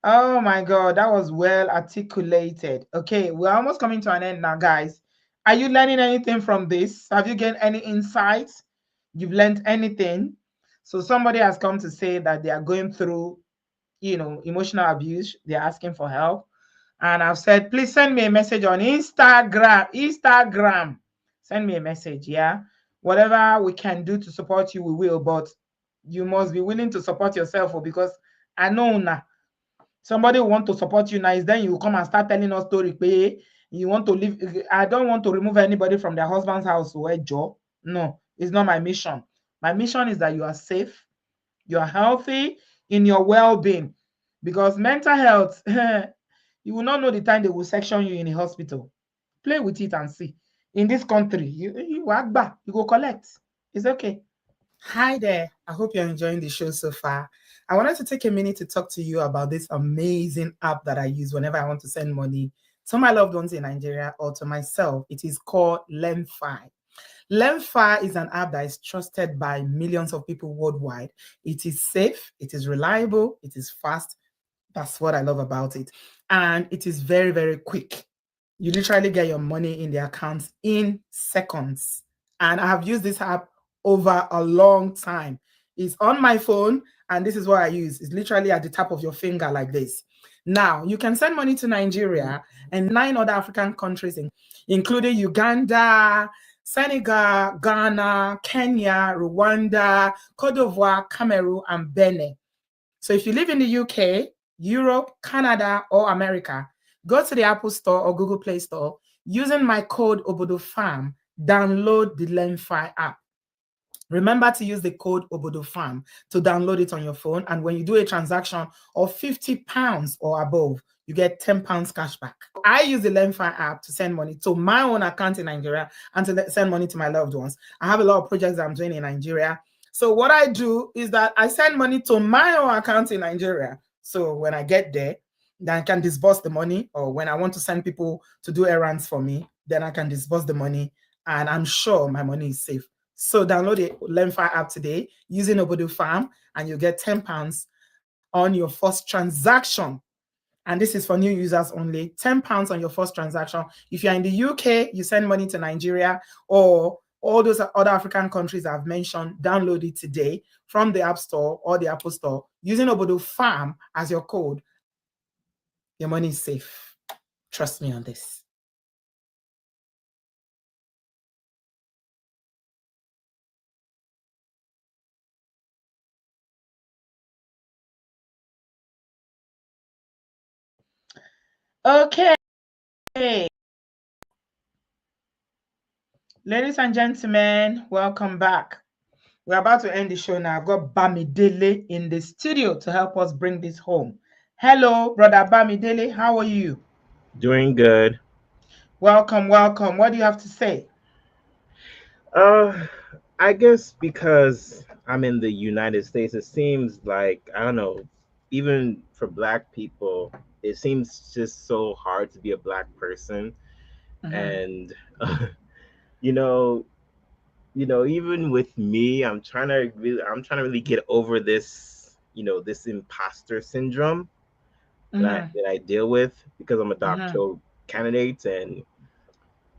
A: Oh my God, that was well articulated. Okay, we're almost coming to an end now, guys. Are you learning anything from this? Have you gained any insights? You've learned anything? So somebody has come to say that they are going through, emotional abuse. They're asking for help. And I've said, please send me a message on Instagram. Instagram. Send me a message, yeah? Whatever we can do to support you, we will. But you must be willing to support yourself, because I know now Somebody who want to support you now is then you come and start telling us story pay you want to leave. I don't want to remove anybody from their husband's house or a job. No, it's not my mission. My mission is that you are safe, you are healthy in your well-being, because mental health you will not know the time they will section you in a hospital. Play with it and see. In this country, you work back, you go collect. It's okay. Hi there. I hope you're enjoying the show so far. I wanted to take a minute to talk to you about this amazing app that I use whenever I want to send money to my loved ones in Nigeria or to myself. It is called LemFi. LemFi is an app that is trusted by millions of people worldwide. It is safe, it is reliable, it is fast. That's what I love about it. And it is very, very quick. You literally get your money in the accounts in seconds. And I have used this app over a long time. It's on my phone, and this is what I use. It's literally at the tap of your finger like this. Now, you can send money to Nigeria and 9 other African countries, including Uganda, Senegal, Ghana, Kenya, Rwanda, Cote d'Ivoire, Cameroon, and Benin. So if you live in the UK, Europe, Canada, or America, go to the Apple Store or Google Play Store using my code OBODOFAM. Download the LemFi app. Remember to use the code OBODOFAM to download it on your phone. And when you do a transaction of £50 or above, you get £10 cash back. I use the LemFi app to send money to my own account in Nigeria and to send money to my loved ones. I have a lot of projects that I'm doing in Nigeria. So what I do is that I send money to my own account in Nigeria. So when I get there, then I can disburse the money, or when I want to send people to do errands for me, then I can disburse the money, and I'm sure my money is safe. So download the LemFi app today using OBODOFAM, and you'll get £10 on your first transaction. And this is for new users only. £10 on your first transaction. If you're in the UK, you send money to Nigeria or all those other African countries I've mentioned, download it today from the App Store or the Apple Store using OBODOFAM as your code. Your money is safe. Trust me on this. Okay. Ladies and gentlemen, welcome back. We're about to end the show now. I've got Bamidele in the studio to help us bring this home. Hello, brother Bamidele. How are you?
E: Doing good.
A: Welcome, welcome. What do you have to say?
E: Uh, I guess because I'm in the United States, it seems like, I don't know, even for black people, it seems just so hard to be a black person. And you know, even with me, I'm trying to really get over this, this imposter syndrome that I deal with because I'm a doctoral candidate, and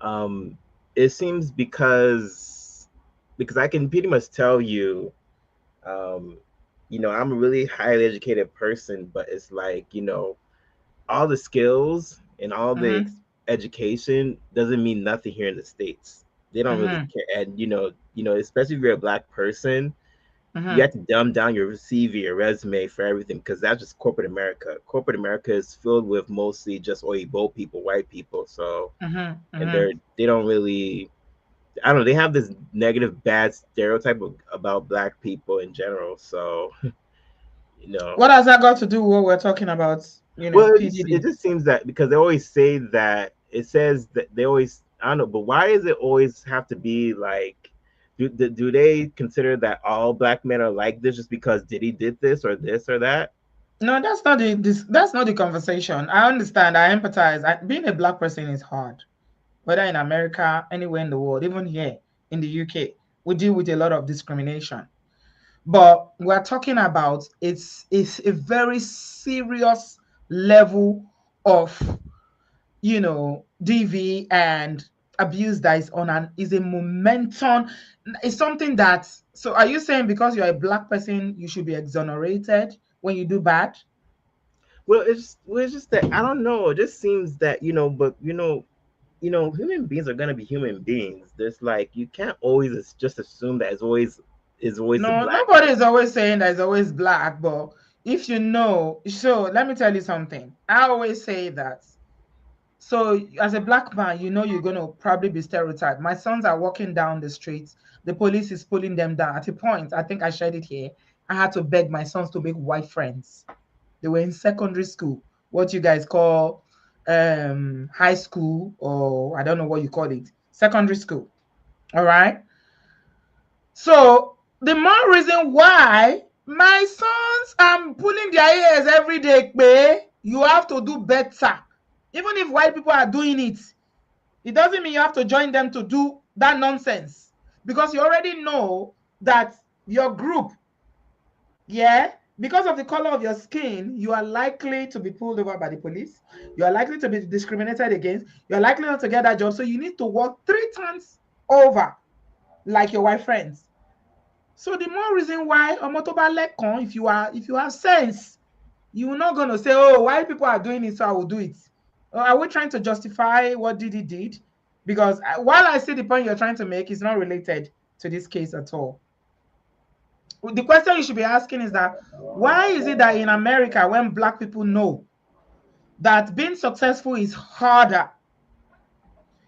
E: um it seems because I can pretty much tell you, um I'm a really highly educated person, but it's like, all the skills and all the education doesn't mean nothing here in the States. They don't really care. And especially if you're a black person, you have to dumb down your CV, your resume for everything, because that's just corporate America. Corporate America is filled with mostly just Oyibo people, white people. So and they don't really, I don't know, they have this negative bad stereotype about black people in general. So
A: what has that got to do with what we're talking about?
E: Well,
A: PDD.
E: it just seems that because they always say that, it says that they always, I don't know, but why does it always have to be like, do they consider that all black men are like this just because Diddy did this or that?
A: No, that's not the conversation. I understand. I empathize. Being a black person is hard, whether in America, anywhere in the world, even here in the UK, we deal with a lot of discrimination. But we're talking about it's a very serious level of DV and abuse that is a momentum. It's something that, so are you saying because you're a black person you should be exonerated when you do bad?
E: Well, it's just that I don't know. It just seems that, but human beings are gonna be human beings. There's like, you can't always just assume that it's always the
A: No,
E: black
A: nobody
E: guy.
A: is always saying that it's always black, but if you know, so let me tell you something. I always say that. So as a black man, you know you're gonna probably be stereotyped. My sons are walking down the streets. The police is pulling them down. At a point, I think I shared it here. I had to beg my sons to make white friends. They were in secondary school, what you guys call high school, or I don't know what you call it, secondary school. All right. So the more reason why my sons are pulling their ears every day, babe, you have to do better. Even if white people are doing it, it doesn't mean you have to join them to do that nonsense, because you already know that your group, yeah, because of the color of your skin, you are likely to be pulled over by the police. You are likely to be discriminated against. You are likely not to get that job. So you need to work 3 times over like your white friends. So the more reason why Omotoba, if you have sense, you're not gonna say, "Oh, white people are doing it, so I will do it." Or are we trying to justify what Diddy did? Because while I see the point you're trying to make, it's not related to this case at all. The question you should be asking is that why is it that in America, when black people know that being successful is harder,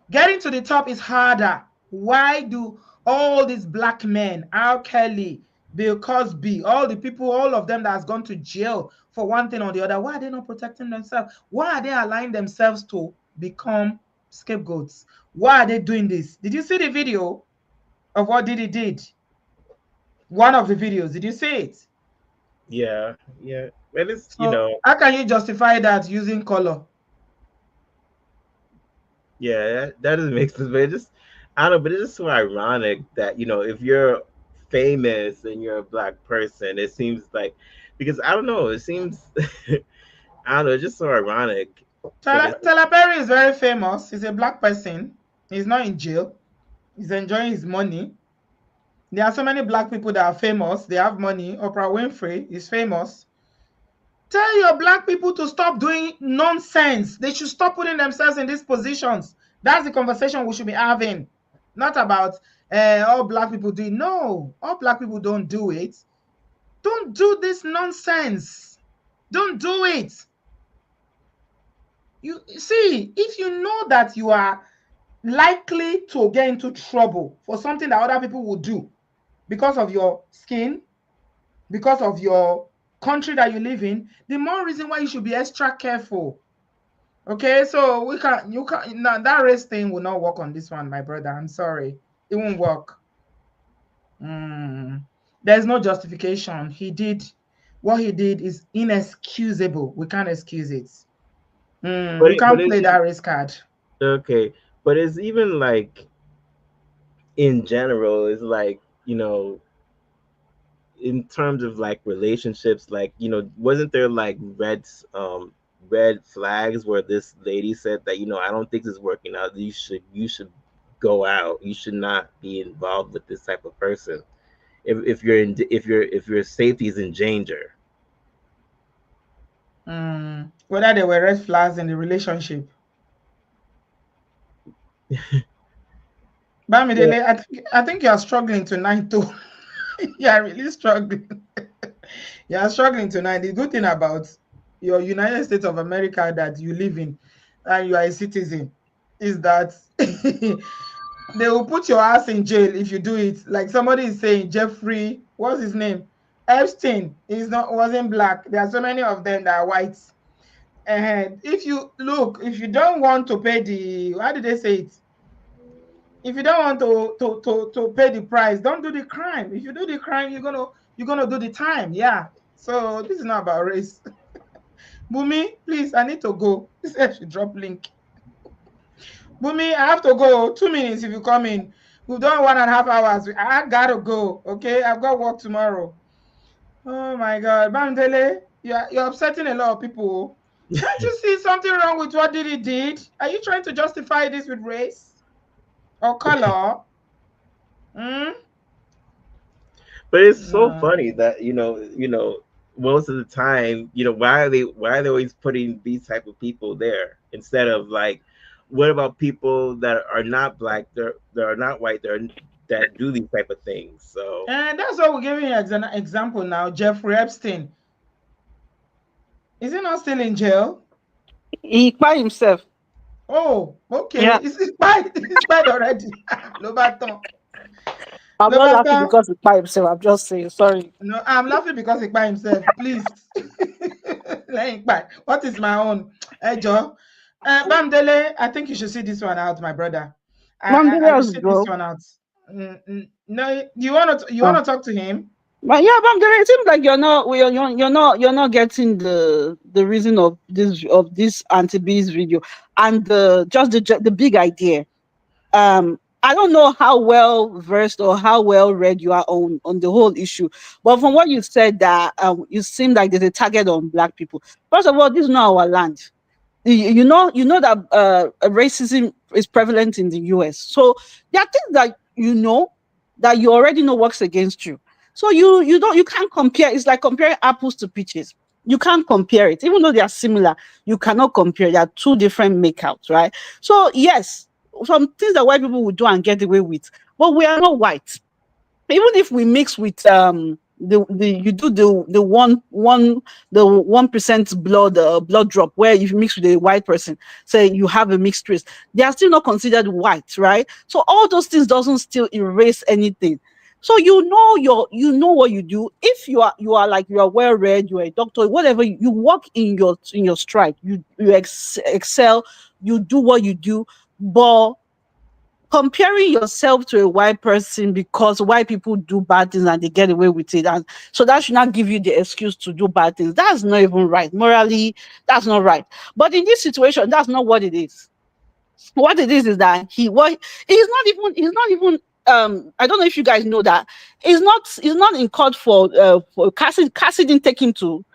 A: getting to the top is harder, why do all these black men, R. Kelly, Bill Cosby, all the people, all of them that has gone to jail for one thing or the other, why are they not protecting themselves? Why are they allowing themselves to become scapegoats? Why are they doing this? Did you see the video of what Diddy did? One of the videos, did you see it?
E: Yeah, yeah. Well, it's
A: So how can you justify that using color?
E: yeah, that doesn't make sense. But it just, I don't know. But it's just so ironic that if you're famous and you're a black person, it seems like, because I don't know, it seems I don't know, it's just so ironic. But it's
A: Tyler Perry is very famous. He's a black person. He's not in jail. He's enjoying his money. There are so many black people that are famous. They have money. Oprah Winfrey is famous. Tell your black people to stop doing nonsense. They should stop putting themselves in these positions. That's the conversation we should be having. Not about all black people do it. No, all black people don't do it. Don't do this nonsense. Don't do it. You see, if you know that you are likely to get into trouble for something that other people will do because of your skin, because of your country that you live in, the more reason why you should be extra careful. Okay, so you can now that race thing will not work on this one, my brother. I'm sorry, it won't work. There's no justification. What he did is inexcusable. We can't excuse it. You
E: but
A: can't
E: is
A: play
E: it
A: that race card.
E: okay? But it's even like in general, it's like in terms of like relationships, like wasn't there like red flags where this lady said that I don't think this is working out. You should go out. You should not be involved with this type of person. If your safety is in danger.
A: Whether there were red flags in the relationship.
E: Yeah.
A: Bamidele, I think you are struggling tonight too. You are really struggling. You are struggling tonight. The good thing about your United States of America that you live in and you are a citizen is that they will put your ass in jail if you do it. Like somebody is saying, Jeffrey, what's his name? Epstein wasn't black. There are so many of them that are white. And if you don't want to pay the, how did they say it? If you don't want to pay the price, don't do the crime. If you do the crime, you're gonna do the time. Yeah. So this is not about race. Bumi, please, I need to go. This should drop link. Bumi, I have to go. 2 minutes if you come in. We've done 1.5 hours. I gotta go. Okay, I've got work tomorrow. Oh my God, Bamdele, you're upsetting a lot of people. Can't you see something wrong with what Diddy did? Are you trying to justify this with race or color? Hmm?
E: But it's so
A: No.
E: funny that most of the time, why are they always putting these type of people there instead of like, what about people that are not black, that are not white, that do these type of things? So
A: And that's what we're giving you as an example now. Jeffrey Epstein. Is he not still in jail?
B: He by himself.
A: Oh, okay.
B: Yeah.
A: It's expired. It's expired already. Lobaton.
B: I'm not laughing
A: Lobaton.
B: because he by himself. I'm just saying, sorry.
A: No, I'm laughing because he by himself. Please. Let him by. What is my own? Hey, Joe. Bamdele, I think you should see this one out, my brother. I will
B: Mandela
A: see this
B: go.
A: one out. No, you want to talk to him?
B: But yeah, but it seems like you're not getting the reason of this anti-bees video and the big idea. I don't know how well versed or how well read you are on the whole issue, but from what you said, that you seem like there's a target on black people. First of all, this is not our land. You know that racism is prevalent in the US. So there are things that that you already know works against you. So you can't compare. It's like comparing apples to peaches. You can't compare it, even though they are similar. You cannot compare. They are two different makeouts, right? So yes, some things that white people would do and get away with, but we are not white. Even if we mix with the you do the 1% blood drop, where if you mix with a white person, say you have a mixed race, they are still not considered white, right? So all those things doesn't still erase anything. So you know what you do. If you are like, you are well read, you are a doctor, whatever, you work in your stride, you excel, you do what you do. But comparing yourself to a white person because white people do bad things and they get away with it, and so that should not give you the excuse to do bad things. That's not even right morally. That's not right. But in this situation, that's not what it is. What it is that I don't know if you guys know that he's not in court for Cassie didn't take him to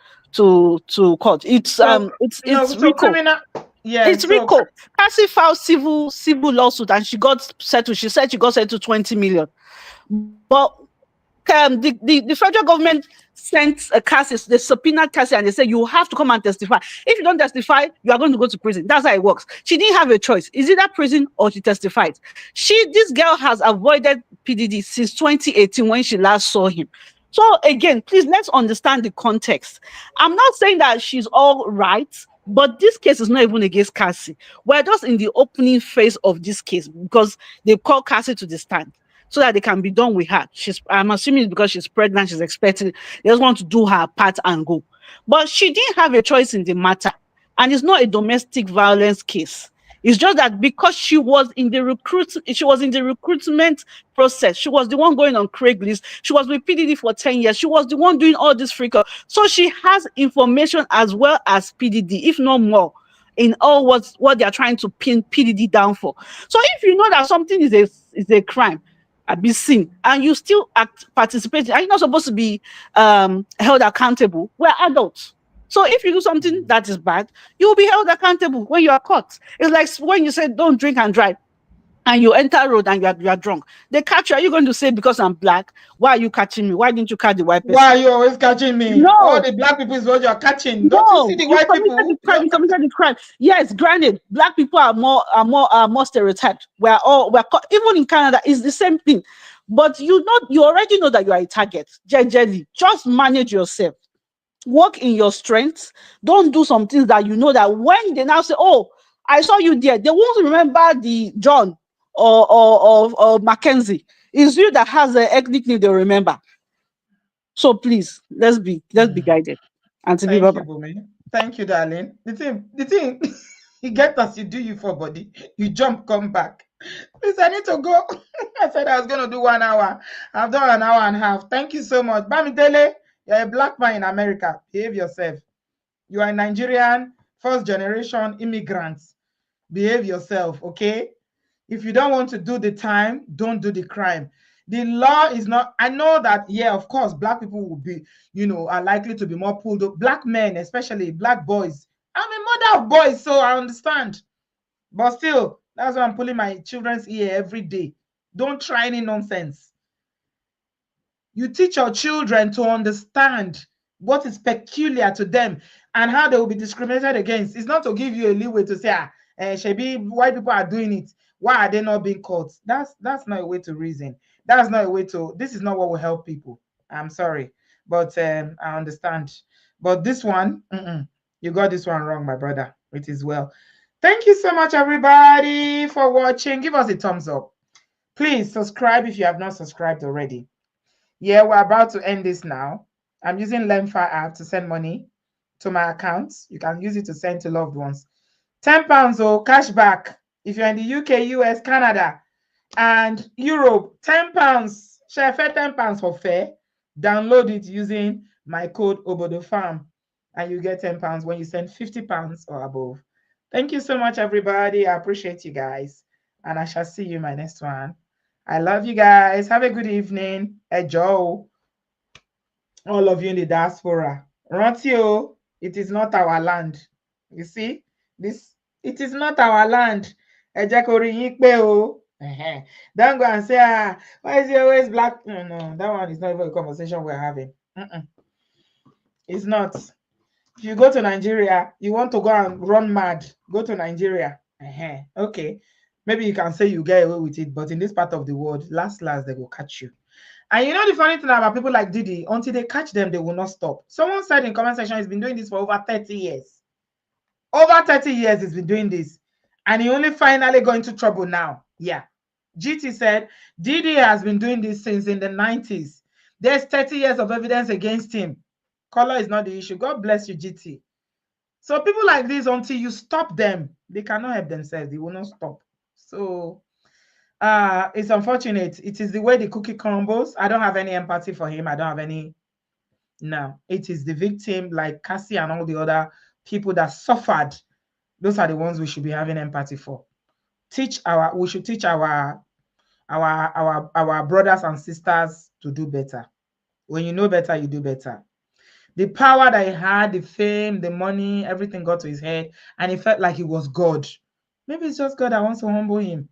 B: court. it's
A: So
B: um it's
A: no,
B: it's
A: so
B: Rico.
A: criminal. Yeah.
B: It's
A: So
B: Rico. Cassie filed civil lawsuit and she got settled. She said she got settled 20 million. But the federal government sent a Cassie, they subpoenaed Cassie and they said, you have to come and testify. If you don't testify, you are going to go to prison. That's how it works. She didn't have a choice. Is it that prison or she testified? This girl has avoided PDD since 2018 when she last saw him. So again, please, let's understand the context. I'm not saying that she's all right, but this case is not even against Cassie. We're just in the opening phase of this case because they called Cassie to the stand so that they can be done with her. I'm assuming it's because she's pregnant, she's expecting, they just want to do her part and go. But she didn't have a choice in the matter. And it's not a domestic violence case. It's just that because she was in the recruitment process. She was the one going on Craigslist. She was with PDD for 10 years. She was the one doing all this freak out. So she has information as well as PDD, if not more, in all what they are trying to pin PDD down for. So if you know that something is a crime, be seen, and you still participate, are you not supposed to be held accountable? We're adults. So if you do something that is bad, you will be held accountable when you are caught. It's like when you say don't drink and drive and you enter road and you are drunk. They catch you. Are you going to say, because I'm black, why are you catching me? Why didn't you catch the white
A: why
B: person?
A: are you always catching me? All
B: No,
A: the black people is what you're catching. Don't you see
B: no,
A: the
B: you
A: white
B: committed the
A: people?
B: crime. You committed the crime. Yes, granted, black people are more stereotyped. Even in Canada, it's the same thing. But you already know that you are a target. Generally, just manage yourself. Work in your strengths. Don't do some things that you know that when they now say, "Oh, I saw you there," they won't remember the John or Mackenzie. It's you that has the ethnic name they remember. So please, let's be guided. And to be
A: Thank
B: bye.
A: you, Bumi. Thank you, darling. The thing, you get as you do you for body. You jump, come back. Please, I need to go. I said I was going to do 1 hour. I've done an hour and a half. Thank you so much. Bamidele, you're a black man in America. Behave yourself. You are a Nigerian, first generation immigrants. Behave yourself, okay? If you don't want to do the time, don't do the crime. The law is not, I know that, yeah, of course, black people will be, are likely to be more pulled up. Black men, especially black boys. I'm a mother of boys, so I understand. But still, that's why I'm pulling my children's ear every day. Don't try any nonsense. You teach your children to understand what is peculiar to them and how they will be discriminated against. It's not to give you a leeway to say, Shebi, white people are doing it. Why are they not being caught? That's not a way to reason. That's not a way to. This is not what will help people. I'm sorry, but I understand. But this one, You got this one wrong, my brother. It is well. Thank you so much, everybody, for watching. Give us a thumbs up. Please subscribe if you have not subscribed already. Yeah, we're about to end this now. I'm using LemFi app to send money to my accounts. You can use it to send to loved ones. £10 or cash back. If you're in the UK, US, Canada, and Europe, £10. Share £10 for fair. Download it using my code OBODOFAM, and you get £10 when you send £50 or above. Thank you so much, everybody. I appreciate you guys, and I shall see you in my next one. I love you guys. Have a good evening. Joe, all of you in the diaspora. Rántí, it is not our land. You see, this, it is not our land. Ẹ jẹ́ kó rí yín pé o. Don't go and say, why is he always black? No, no, that one is not even a conversation we're having. It's not. If you go to Nigeria, you want to go and run mad, go to Nigeria. Okay. Maybe you can say you get away with it, but in this part of the world, last, they will catch you. And you know the funny thing about people like Diddy, until they catch them, they will not stop. Someone said in comment section, he's been doing this for over 30 years. Over 30 years he's been doing this. And he only finally got into trouble now. Yeah. GT said, Diddy has been doing this since in the 90s. There's 30 years of evidence against him. Color is not the issue. God bless you, GT. So people like this, until you stop them, they cannot help themselves. They will not stop. So it's unfortunate. It is the way the cookie crumbles. I don't have any empathy for him. I don't have any. No, it is the victim like Cassie and all the other people that suffered. Those are the ones we should be having empathy for. We should teach our brothers and sisters to do better. When you know better, you do better. The power that he had, the fame, the money, everything got to his head, and he felt like he was God. Maybe it's just God that wants to humble him.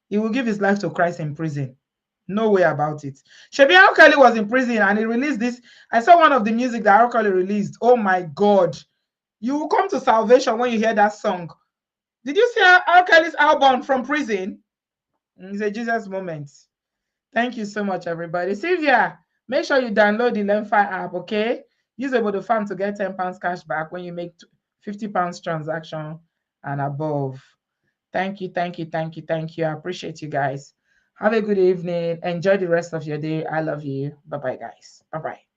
A: He will give his life to Christ in prison. No way about it. Shebi R. Kelly was in prison and he released this. I saw one of the music that R. Kelly released. Oh my God. You will come to salvation when you hear that song. Did you see R. Kelly's album from prison? It's a Jesus moment. Thank you so much, everybody. Sylvia, make sure you download the LemFi app, okay? Use OBODOFAM to get £10 cash back when you make £50 transaction and above. Thank you, thank you, thank you, thank you. I appreciate you guys. Have a good evening. Enjoy the rest of your day. I love you. Bye-bye, guys. Bye-bye.